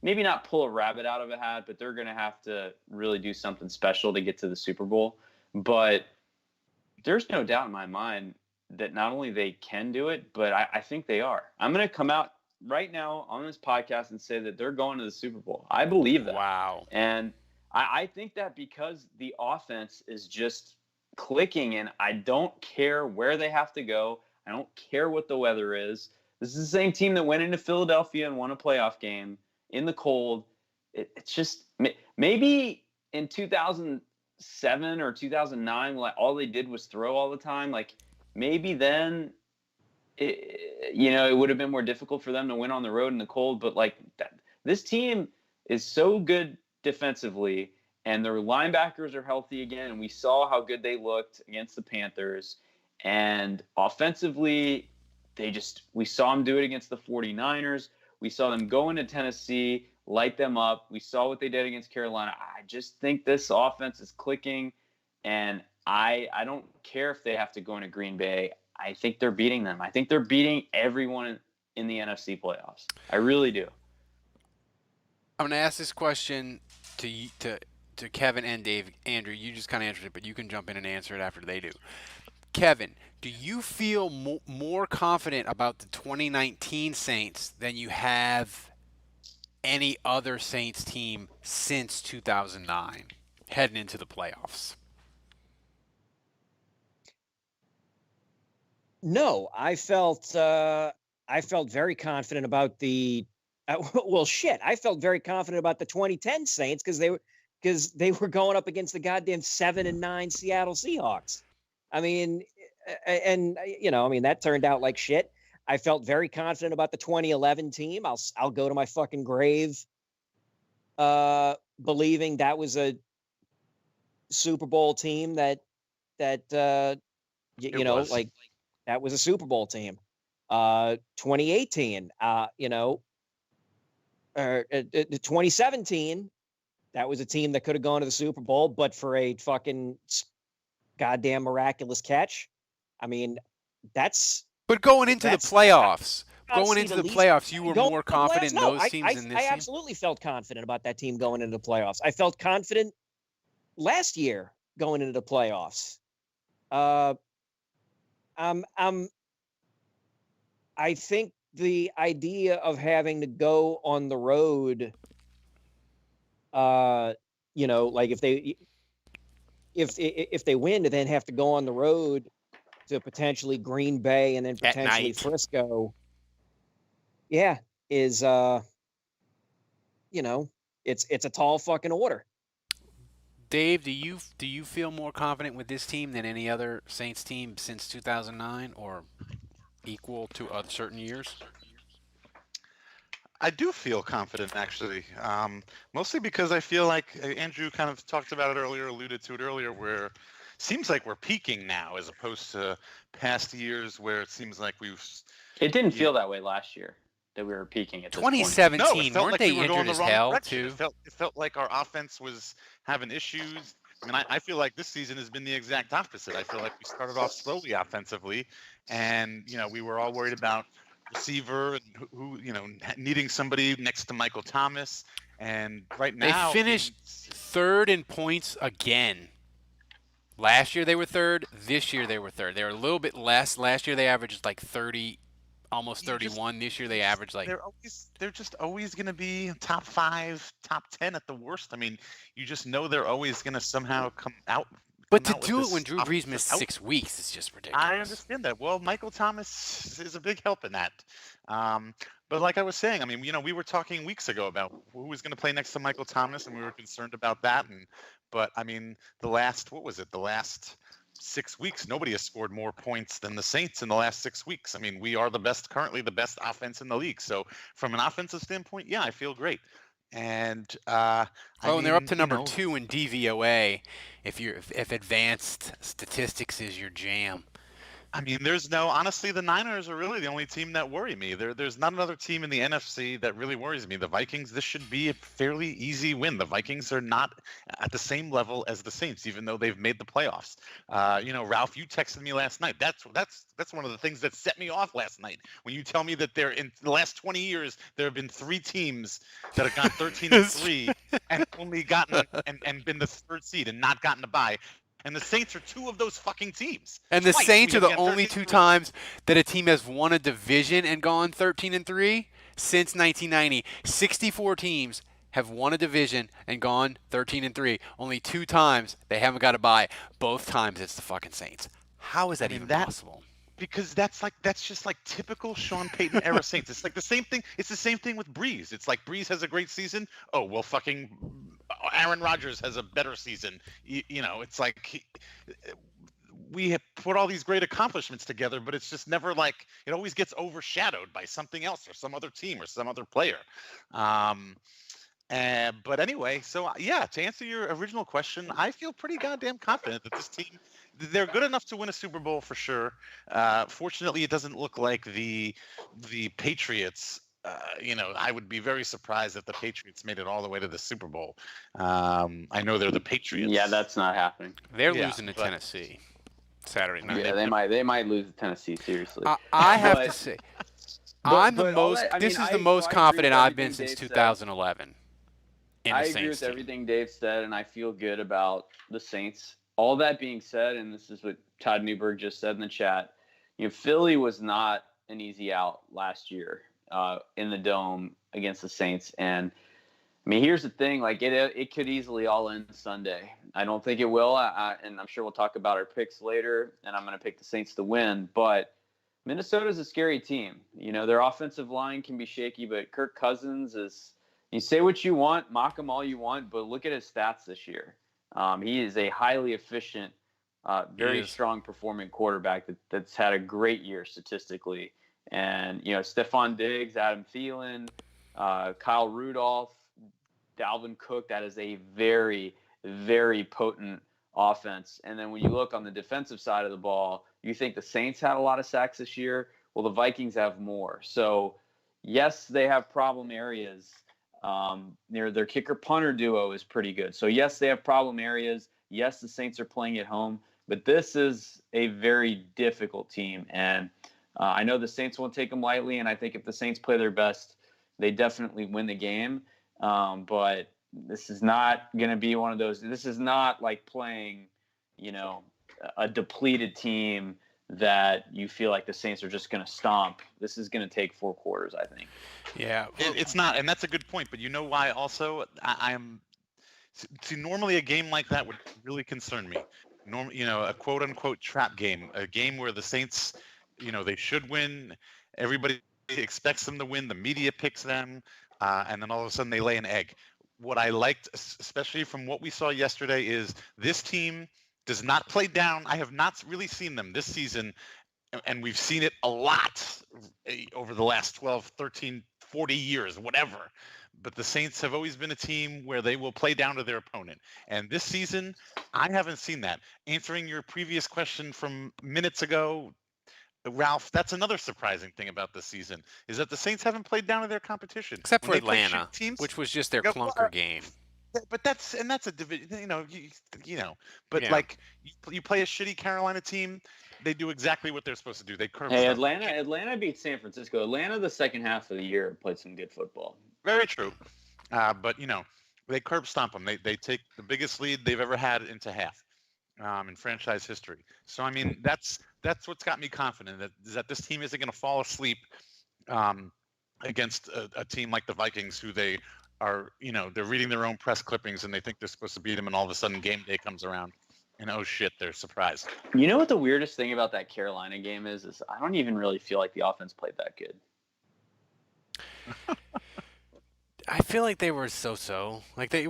maybe not pull a rabbit out of a hat, but they're going to have to really do something special to get to the Super Bowl. But there's no doubt in my mind that not only they can do it, but I think they are. I'm going to come out right now on this podcast and say that they're going to the Super Bowl. I believe that. Wow. And I think that because the offense is just clicking, and I don't care where they have to go. I don't care what the weather is. This is the same team that went into Philadelphia and won a playoff game in the cold. It's just maybe in 2007 or 2009, like all they did was throw all the time. Like maybe then, it would have been more difficult for them to win on the road in the cold. But like this team is so good defensively, and their linebackers are healthy again. And we saw how good they looked against the Panthers. And offensively, we saw them do it against the 49ers. We saw them go into Tennessee, light them up. We saw what they did against Carolina. I just think this offense is clicking, and I don't care if they have to go into Green Bay. I think they're beating them. I think they're beating everyone in the NFC playoffs. I really do. I'm going to ask this question to Kevin and Dave. Andrew, you just kind of answered it, but you can jump in and answer it after they do. Kevin, do you feel more confident about the 2019 Saints than you have any other Saints team since 2009 heading into the playoffs? No, I felt very confident about the I felt very confident about the 2010 Saints because they were going up against the goddamn 7-9 Seattle Seahawks. I mean, and that turned out like shit. I felt very confident about the 2011 team. I'll go to my fucking grave believing that was a Super Bowl team that that was a Super Bowl team. 2018, 2017, that was a team that could have gone to the Super Bowl, but for a fucking goddamn miraculous catch. I mean, But going into the playoffs, you were Going more to the confident in playoffs? No, those teams than this I team? absolutely felt confident about that team going into the playoffs. I felt confident last year going into the playoffs. I think the idea of having to go on the road, like if they win to then have to go on the road to potentially Green Bay and then At potentially night. Frisco, is it's a tall fucking order. Dave, do you feel more confident with this team than any other Saints team since 2009, or equal to other certain years? I do feel confident, actually, mostly because I feel like Andrew kind of talked about it earlier, alluded to it earlier, where it seems like we're peaking now as opposed to past years where it seems like It didn't Yeah. feel that way last year that we were peaking at this point. 2017, No, it felt weren't like they we were injured going the as wrong hell direction. too? It felt like our offense was having issues. I mean, I feel like this season has been the exact opposite. I feel like we started off slowly offensively, and we were all worried about receiver and who needing somebody next to Michael Thomas. And right They now, finished third in points again. Last year they were third. This year they were third. They were a little bit less. Last year they averaged like 30, almost 31. This year they averaged like. they're just always going to be top 5, top 10 at the worst. I mean, you just know they're always going to somehow come out. But to with do it this when Drew Brees offensive missed out- 6 weeks is just ridiculous. I understand that. Well, Michael Thomas is a big help in that. But like I was saying, I mean, we were talking weeks ago about who was going to play next to Michael Thomas, and we were concerned about that. But I mean, the last 6 weeks, nobody has scored more points than the Saints in the last 6 weeks. I mean, we are currently the best offense in the league. So from an offensive standpoint, yeah, I feel great. And and they're up to number 2 in DVOA. If advanced statistics is your jam. I mean, honestly, the Niners are really the only team that worry me. There's not another team in the NFC that really worries me. The Vikings, this should be a fairly easy win. The Vikings are not at the same level as the Saints, even though they've made the playoffs. Ralph, you texted me last night. That's one of the things that set me off last night. When you tell me that in the last 20 years, there have been 3 teams that have gone 13-3 and only gotten and been the 3rd seed and not gotten a bye. And the Saints are 2 of those fucking teams. And the Twice Saints we are have the gone only 13-3. 2 times that a team has won a division and gone 13-3 since 1990. 64 teams have won a division and gone 13-3. Only 2 times they haven't got a bye. Both times it's the fucking Saints. How is that even possible? Because that's just like typical Sean Payton era Saints. It's like the same thing. It's the same thing with Breeze. It's like Breeze has a great season. Oh well, fucking Aaron Rodgers has a better season. It's like we have put all these great accomplishments together, but it's just never like it always gets overshadowed by something else or some other team or some other player. But anyway, so yeah, to answer your original question, I feel pretty goddamn confident that this team, they're good enough to win a Super Bowl for sure. Fortunately, it doesn't look like the Patriots. I would be very surprised if the Patriots made it all the way to the Super Bowl. I know they're the Patriots. Yeah, that's not happening. They're losing to Tennessee Saturday night. Yeah, they might lose to Tennessee, seriously. I have to say, this is the most confident I've been since 2011. I agree with everything Dave said, and I feel good about the Saints. All that being said, and this is what Todd Newberg just said in the chat, Philly was not an easy out last year in the Dome against the Saints. And, I mean, here's the thing. Like, it could easily all end Sunday. I don't think it will, and I'm sure we'll talk about our picks later, and I'm going to pick the Saints to win. But Minnesota's a scary team. Their offensive line can be shaky, but Kirk Cousins is – you say what you want, mock him all you want, but look at his stats this year. He is a highly efficient, very strong performing quarterback that's had a great year statistically. And, Stephon Diggs, Adam Thielen, Kyle Rudolph, Dalvin Cook, that is a very, very potent offense. And then when you look on the defensive side of the ball, you think the Saints had a lot of sacks this year. Well, the Vikings have more. So, yes, they have problem areas. Their kicker-punter duo is pretty good. So, yes, they have problem areas. Yes, the Saints are playing at home. But this is a very difficult team. And I know the Saints won't take them lightly, and I think if the Saints play their best, they definitely win the game. But this is not going to be one of those – this is not like playing, a depleted team that you feel like the Saints are just going to stomp. This is going to take 4 quarters, I think. Yeah. It's not, and that's a good point. But you know why? Also, I'm see. Normally, a game like that would really concern me. A quote unquote trap game, a game where the Saints, they should win. Everybody expects them to win. The media picks them, and then all of a sudden they lay an egg. What I liked, especially from what we saw yesterday, is this team does not play down. I have not really seen them this season, and we've seen it a lot over the last 12, 13, 40 years, whatever. But the Saints have always been a team where they will play down to their opponent. And this season, I haven't seen that. Answering your previous question from minutes ago, Ralph, that's another surprising thing about this season, is that the Saints haven't played down to their competition. Except When for they play shit Atlanta, teams, which was just their go, clunker game. but that's a division, but Yeah. like you play a shitty Carolina team, they do exactly what they're supposed to do. They curb Hey, stomp. Atlanta beat San Francisco. Atlanta, the second half of the year, played some good football. Very true. But they curb stomp them. They take the biggest lead they've ever had into half in franchise history. So I mean, that's what's got me confident that this team isn't going to fall asleep against a team like the Vikings, who they are, they're reading their own press clippings and they think they're supposed to beat them, and all of a sudden game day comes around, and oh shit, they're surprised. You know what the weirdest thing about that Carolina game is I don't even really feel like the offense played that good. I feel like they were so. Like they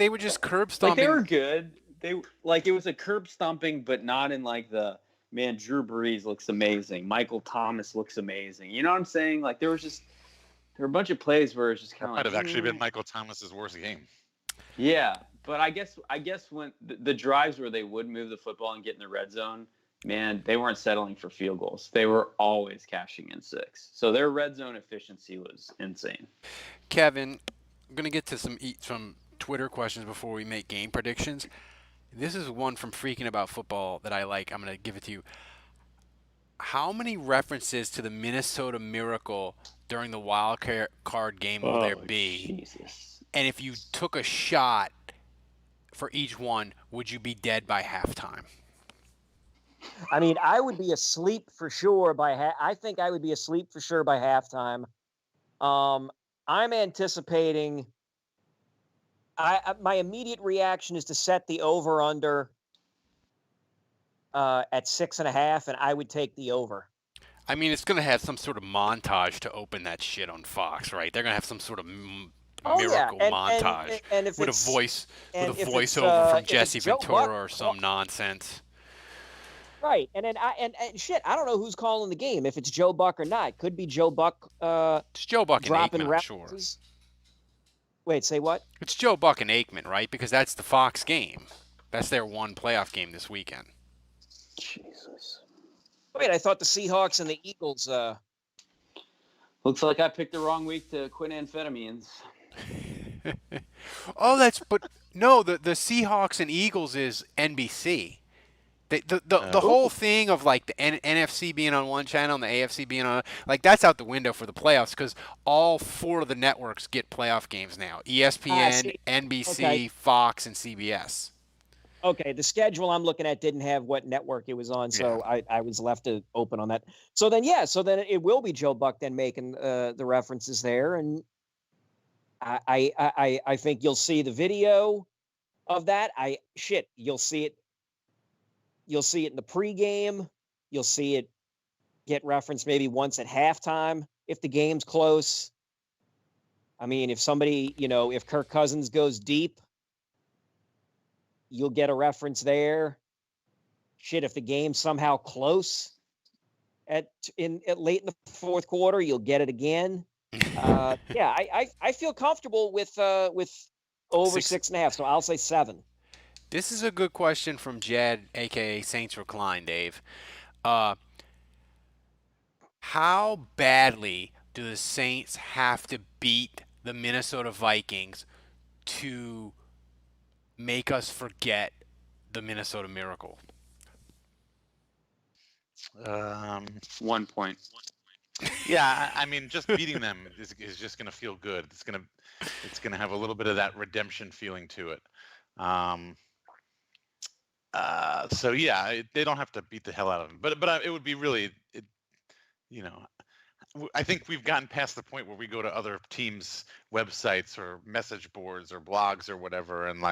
were just curb stomping. Like they were good. It was a curb stomping, but not in like the man. Drew Brees looks amazing. Michael Thomas looks amazing. You know what I'm saying? Like there were a bunch of plays where it's just kind of Might like have actually been Michael Thomas's worst game. Yeah, but I guess when the drives where they would move the football and get in the red zone, man, they weren't settling for field goals. They were always cashing in 6. So their red zone efficiency was insane. Kevin, I'm gonna get to some Twitter questions before we make game predictions. This is one from Freaking About Football that I like. I'm gonna give it to you. How many references to the Minnesota Miracle during the wild card game will there be? Jesus. And if you took a shot for each one, would you be dead by halftime? I mean, I would be asleep for sure I think I would be asleep for sure by halftime. I'm anticipating. My immediate reaction is to set the over/under at 6.5, and I would take the over. I mean, it's gonna have some sort of montage to open that shit on Fox, right? They're gonna have some sort of miracle montage and if with a it's, voiceover from if Jesse it's Joe Ventura Buck, or some nonsense. Right, and then and shit, I don't know who's calling the game, if it's Joe Buck or not. Could be Joe Buck. It's Joe Buck and dropping Aikman, I'm sure. references. Wait, say what? It's Joe Buck and Aikman, right? Because that's the Fox game. That's their one playoff game this weekend. Jesus. Wait, I thought the Seahawks and the Eagles. Looks like I picked the wrong week to quit amphetamines. No, the Seahawks and Eagles is NBC. The whole thing of like the NFC being on one channel and the AFC being on, like, that's out the window for the playoffs, because all 4 of the networks get playoff games now: ESPN, NBC, okay. Fox, and CBS. Okay, the schedule I'm looking at didn't have what network it was on, so I was left to open on that. So then it will be Joe Buck then making the references there, and I think you'll see the video of that. You'll see it. You'll see it in the pregame. You'll see it get referenced maybe once at halftime if the game's close. I mean, if if Kirk Cousins goes deep, you'll get a reference there. Shit, if the game's somehow close at late in the fourth quarter, you'll get it again. I feel comfortable with over 6.5, so I'll say 7. This is a good question from Jed, a.k.a. Saints Recline, Dave. How badly do the Saints have to beat the Minnesota Vikings to make us forget the Minnesota Miracle? 1 point. Yeah, I mean, just beating them is just going to feel good. It's going to have a little bit of that redemption feeling to it. So yeah, they don't have to beat the hell out of them. But it would be really, you know, I think we've gotten past the point where we go to other teams' websites or message boards or blogs or whatever, and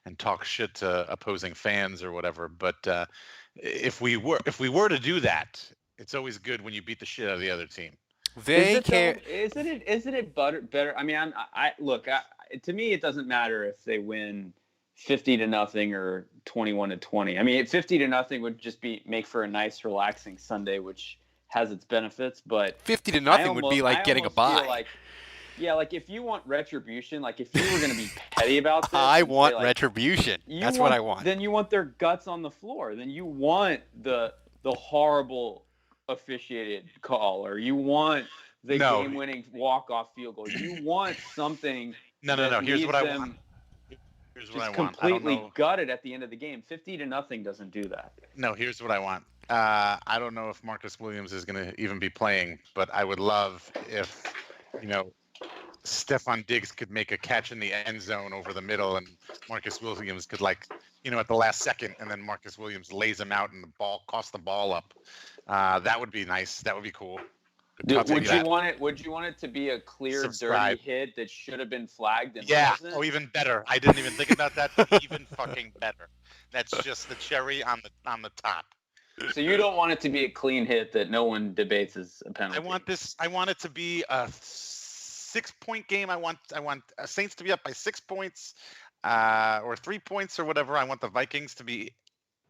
and talk shit to opposing fans or whatever. But if we were to do that, it's always good when you beat the shit out of the other team. They care. Isn't it better? I mean, to me, it doesn't matter if they win 50-0 or 21-20. I mean, 50-0 would just make for a nice, relaxing Sunday, which has its benefits. But 50-0 would be like getting a bye. Like if you want retribution, like if you were going to be petty about this, I want retribution. That's what I want. Then you want their guts on the floor. Then you want the horrible officiated call, or you want the game-winning walk-off field goal. You want something. No. Here's what I want. Here's what I want. Completely gutted at the end of the game. 50-0 doesn't do that. No, here's what I want. I don't know if Marcus Williams is going to even be playing, but I would love if, Stephon Diggs could make a catch in the end zone over the middle, and Marcus Williams could at the last second, and then Marcus Williams lays him out and the ball costs the ball up. That would be nice. That would be cool. Would you want it to be a clear, dirty hit that should have been flagged? And wasn't? Oh, even better. I didn't even think about that. But even fucking better. That's just the cherry on the top. So you don't want it to be a clean hit that no one debates as a penalty. I want it to be a 6-point game. I want Saints to be up by 6 points, or 3 points or whatever. I want the Vikings to be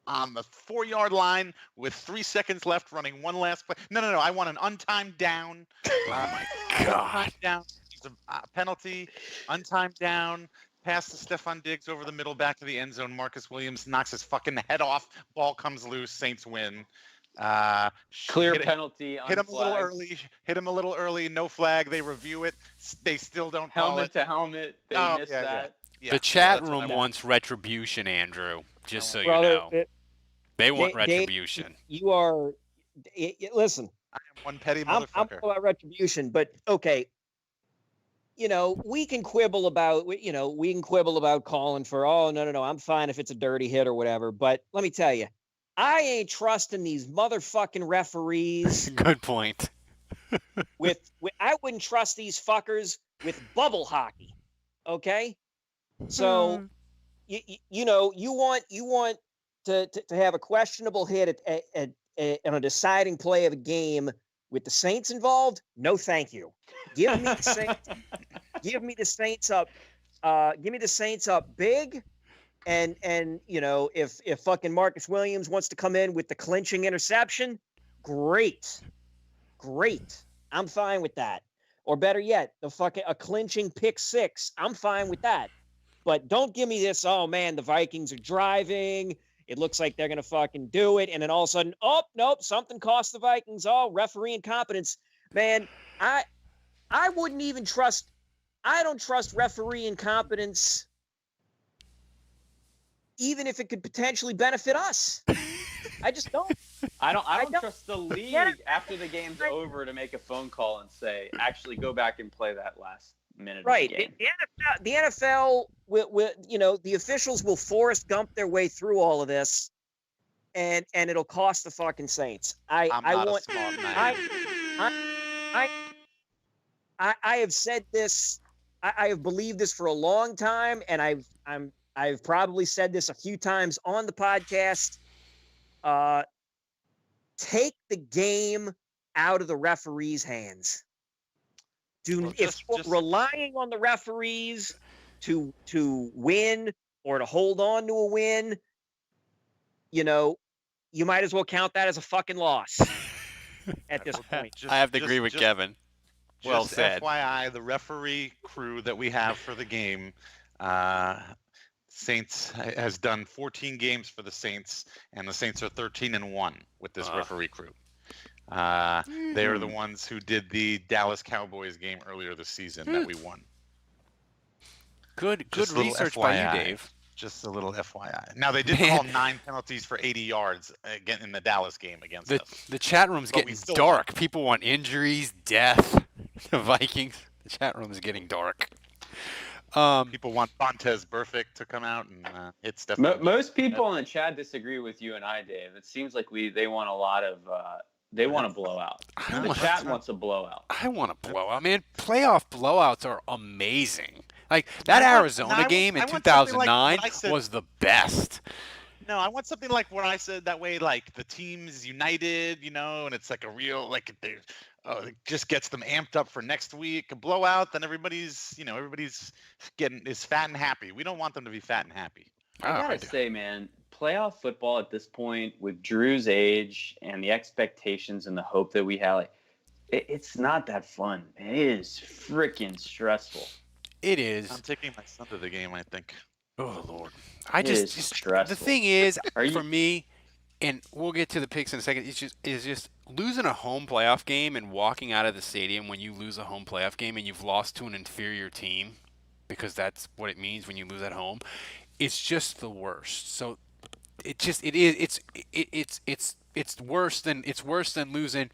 on the 4-yard line with 3 seconds left, running one last play. No. I want an untimed down. Oh my God! Untimed down. It's a penalty. Untimed down. Pass to Stephon Diggs over the middle, back to the end zone. Marcus Williams knocks his fucking head off. Ball comes loose. Saints win. Clear penalty. Hit him a little early. Hit him a little early. No flag. They review it. They still don't call it. Helmet to helmet. They missed that. Yeah, the chat room wants retribution, Andrew. Just so you know, they want retribution. You are. Listen. I am one petty motherfucker. I'm all about retribution, but okay. We can quibble about calling for, oh, no, I'm fine if it's a dirty hit or whatever. But let me tell you, I ain't trusting these motherfucking referees. Good point. I wouldn't trust these fuckers with bubble hockey. Okay. So, you want to have a questionable hit at a deciding play of a game with the Saints involved? No, thank you. Give me the Saints. Give me the Saints up. Give me the Saints up big, and if fucking Marcus Williams wants to come in with the clinching interception, great. I'm fine with that. Or better yet, a clinching pick six. I'm fine with that. But don't give me this. Oh man, the Vikings are driving. It looks like they're gonna fucking do it, and then all of a sudden, oh nope, something cost the Vikings. Oh, referee incompetence. Man, I wouldn't even trust. I don't trust referee incompetence, even if it could potentially benefit us. I just don't. I don't trust the league after the game's over to make a phone call and say, actually go back and play that last minute right. of the game. The NFL will the officials will Forrest Gump their way through all of this, and it'll cost the fucking Saints. I have said this. I have believed this for a long time, and I've probably said this a few times on the podcast. Take the game out of the referees' hands. If relying on the referees to win or to hold on to a win, you might as well count that as a fucking loss at this point. I have to agree with Kevin. Well said. FYI, the referee crew that we have for the game, Saints has done 14 games for the Saints, and the Saints are 13-1 with this referee crew. They are the ones who did the Dallas Cowboys game earlier this season that we won. Good research by you, Dave. Just a little FYI. Now, they did call 9 penalties for 80 yards again in the Dallas game against us. The chat room's getting dark. People want injuries, death. The Vikings. The chat room is getting dark. People want Fontez Perfect to come out, and it's definitely Most people in the chat disagree with you and I, Dave. It seems like they want a lot of they want a blowout. The chat wants a blowout. I want a blowout, man. Playoff blowouts are amazing. Like that Arizona game in 2009 was the best. No, I want something like what I said that way, like the team's united, and it's like a real, like it just gets them amped up for next week. A blowout, then everybody's is fat and happy. We don't want them to be fat and happy. I gotta say, man, playoff football at this point with Drew's age and the expectations and the hope that we have, it's not that fun. It is freaking stressful. It is. I'm taking my son to the game, I think. Oh Lord, just stressful. The thing is, for me, and we'll get to the picks in a second. It's just losing a home playoff game and walking out of the stadium when you lose a home playoff game and you've lost to an inferior team, because that's what it means when you lose at home. It's just the worst. So it's worse than losing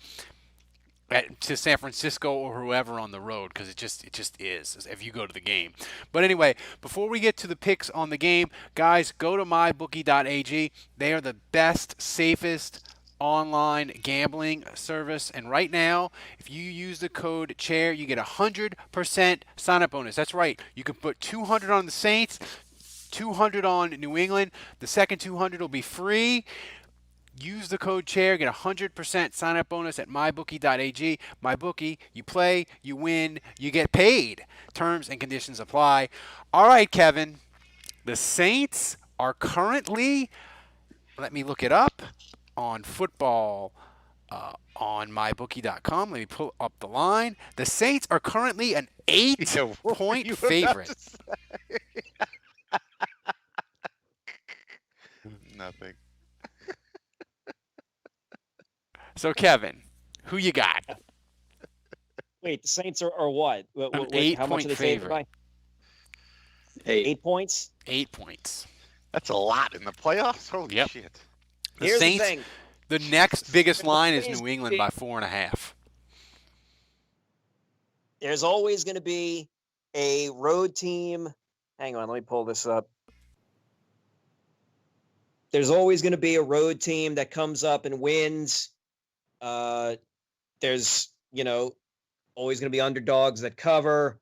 to San Francisco or whoever on the road, because it just is if you go to the game. But anyway, before we get to the picks on the game, guys, go to mybookie.ag. They are the best, safest online gambling service, and right now, if you use the code CHAIR, you get 100% sign-up bonus. That's right. You can put $200 on the Saints, $200 on New England. The second $200 will be free. Use the code CHAIR, get 100% sign-up bonus at mybookie.ag. MyBookie, you play, you win, you get paid. Terms and conditions apply. All right, Kevin. The Saints are currently, let me look it up, on football on mybookie.com. Let me pull up the line. The Saints are currently an 8-point favorite. Nothing. So, Kevin, who you got? Wait, the Saints are what? An How much are they favored by? 8 points? 8 points. That's a lot in the playoffs? Holy shit. The Saints, the next biggest line is New England by 4.5. There's always going to be a road team. Hang on, let me pull this up. There's always going to be a road team that comes up and wins. There's, always going to be underdogs that cover.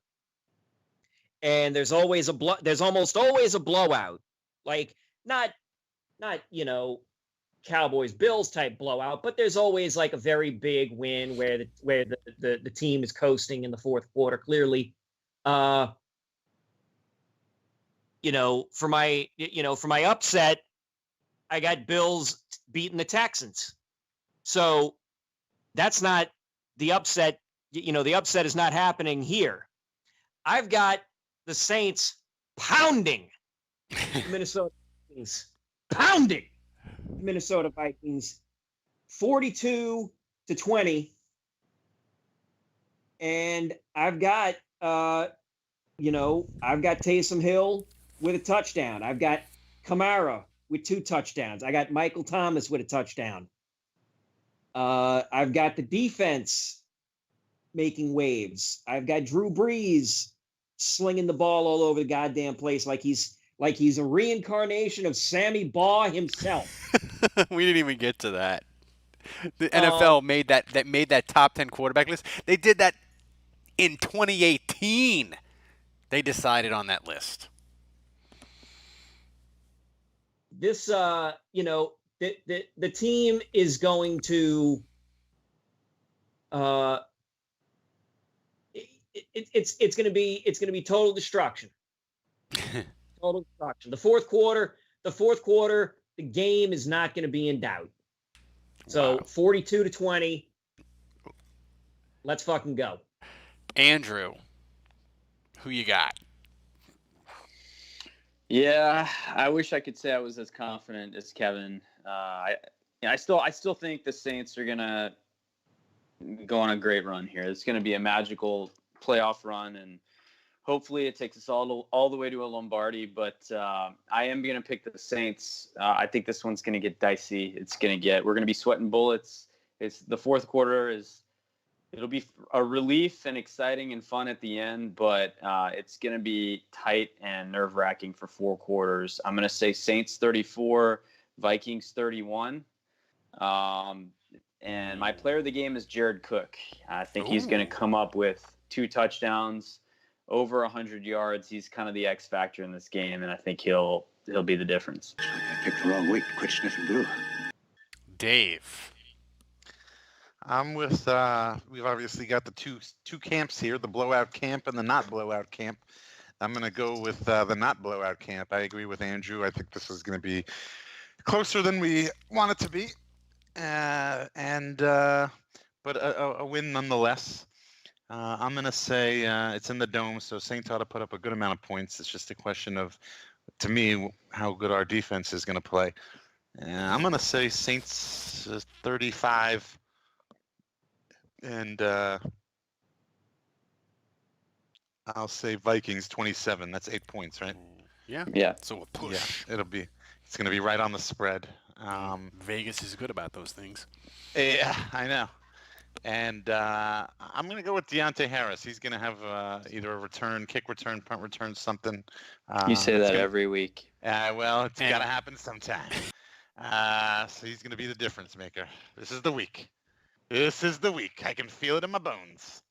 And there's always there's almost always a blowout. Like not Cowboys Bills type blowout, but there's always like a very big win where the team is coasting in the fourth quarter clearly. For my upset, I got Bills beating the Texans. So that's not the upset. The upset is not happening here. I've got the Saints pounding the Minnesota Vikings. Pounding the Minnesota Vikings 42-20. And I've got Taysom Hill with a touchdown. I've got Kamara with 2 touchdowns. I got Michael Thomas with a touchdown. I've got the defense making waves. I've got Drew Brees slinging the ball all over the goddamn place like he's a reincarnation of Sammy Baugh himself. We didn't even get to that. The NFL made that top 10 quarterback list. They did that in 2018. They decided on that list. This, the team is going to, it's going to be total destruction. Total destruction. The fourth quarter, the game is not going to be in doubt. So 42-20. Let's fucking go. Andrew, who you got? Yeah, I wish I could say I was as confident as Kevin. I still think the Saints are gonna go on a great run here. It's gonna be a magical playoff run, and hopefully it takes us all the way to a Lombardi. But I am gonna pick the Saints. I think this one's gonna get dicey. We're gonna be sweating bullets. It's the fourth quarter is It'll be a relief and exciting and fun at the end, but it's going to be tight and nerve-wracking for 4 quarters. I'm going to say Saints 34, Vikings 31. And my player of the game is Jared Cook. I think he's going to come up with 2 touchdowns, over 100 yards. He's kind of the X factor in this game, and I think he'll be the difference. I picked the wrong week. Quit sniffing glue. Dave. I'm with. We've obviously got the two camps here: the blowout camp and the not blowout camp. I'm going to go with the not blowout camp. I agree with Andrew. I think this is going to be closer than we want it to be, but a win nonetheless. I'm going to say it's in the dome, so Saints ought to put up a good amount of points. It's just a question of, to me, how good our defense is going to play. I'm going to say Saints 35, and I'll say Vikings 27. That's 8 points, right? Yeah. So a push. Yeah, it's going to be right on the spread. Vegas is good about those things. Yeah, I know. And I'm going to go with Deontay Harris. He's going to have either a return, kick return, punt return, something. You say that every week. Well, it's got to happen sometime. So he's going to be the difference maker. This is the week. I can feel it in my bones.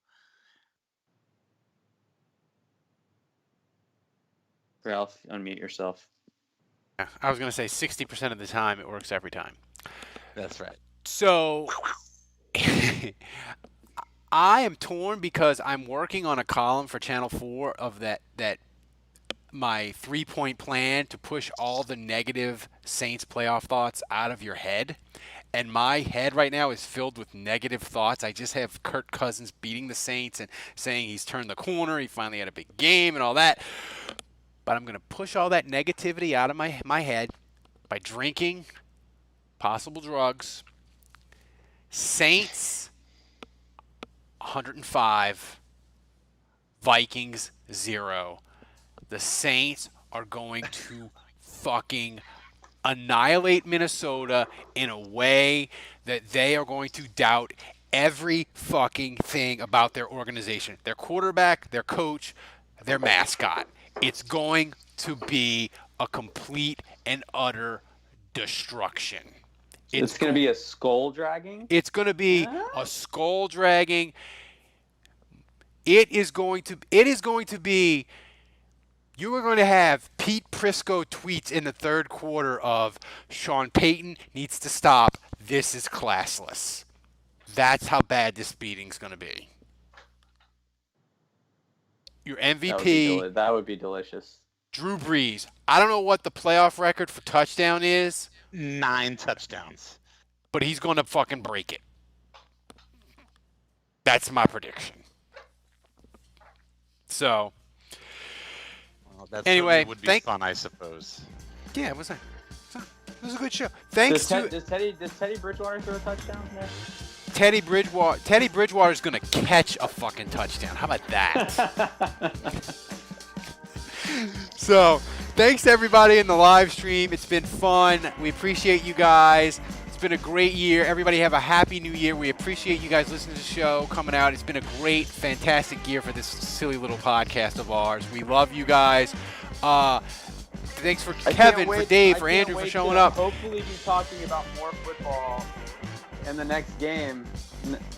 Ralph, unmute yourself. Yeah, I was going to say 60% of the time it works every time. That's right. So I am torn because I'm working on a column for Channel 4 of that my 3-point plan to push all the negative Saints playoff thoughts out of your head. And my head right now is filled with negative thoughts. I just have Kirk Cousins beating the Saints and saying he's turned the corner. He finally had a big game and all that. But I'm going to push all that negativity out of my head by drinking, possible drugs. Saints 105, Vikings 0. The Saints are going to fucking annihilate Minnesota in a way that they are going to doubt every fucking thing about their organization. Their quarterback, their coach, their mascot. It's going to be a complete and utter destruction. It's going to be a skull dragging? It's going to be a skull dragging. It is going to be, you are going to have Pete Prisco tweets in the third quarter of Sean Payton needs to stop. This is classless. That's how bad this beating's going to be. Your MVP. That would be delicious. Drew Brees. I don't know what the playoff record for touchdown is. 9 touchdowns. But he's going to fucking break it. That's my prediction. So, That anyway, would be fun, I suppose. Yeah, it was a good show. Thanks does Teddy Bridgewater throw a touchdown there? Teddy Bridgewater is going to catch a fucking touchdown. How about that? So, thanks to everybody in the live stream. It's been fun. We appreciate you guys. It's been a great year. Everybody have a happy new year. We appreciate you guys listening to the show, coming out. It's been a great, fantastic year for this silly little podcast of ours. We love you guys. Thanks for Kevin, for Dave, for Andrew, for showing up. Hopefully be talking about more football in the next game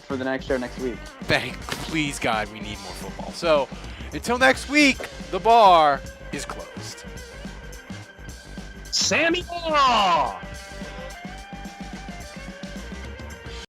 for the next show next week. Please, God, we need more football. So, until next week, the bar is closed. Sammy Law!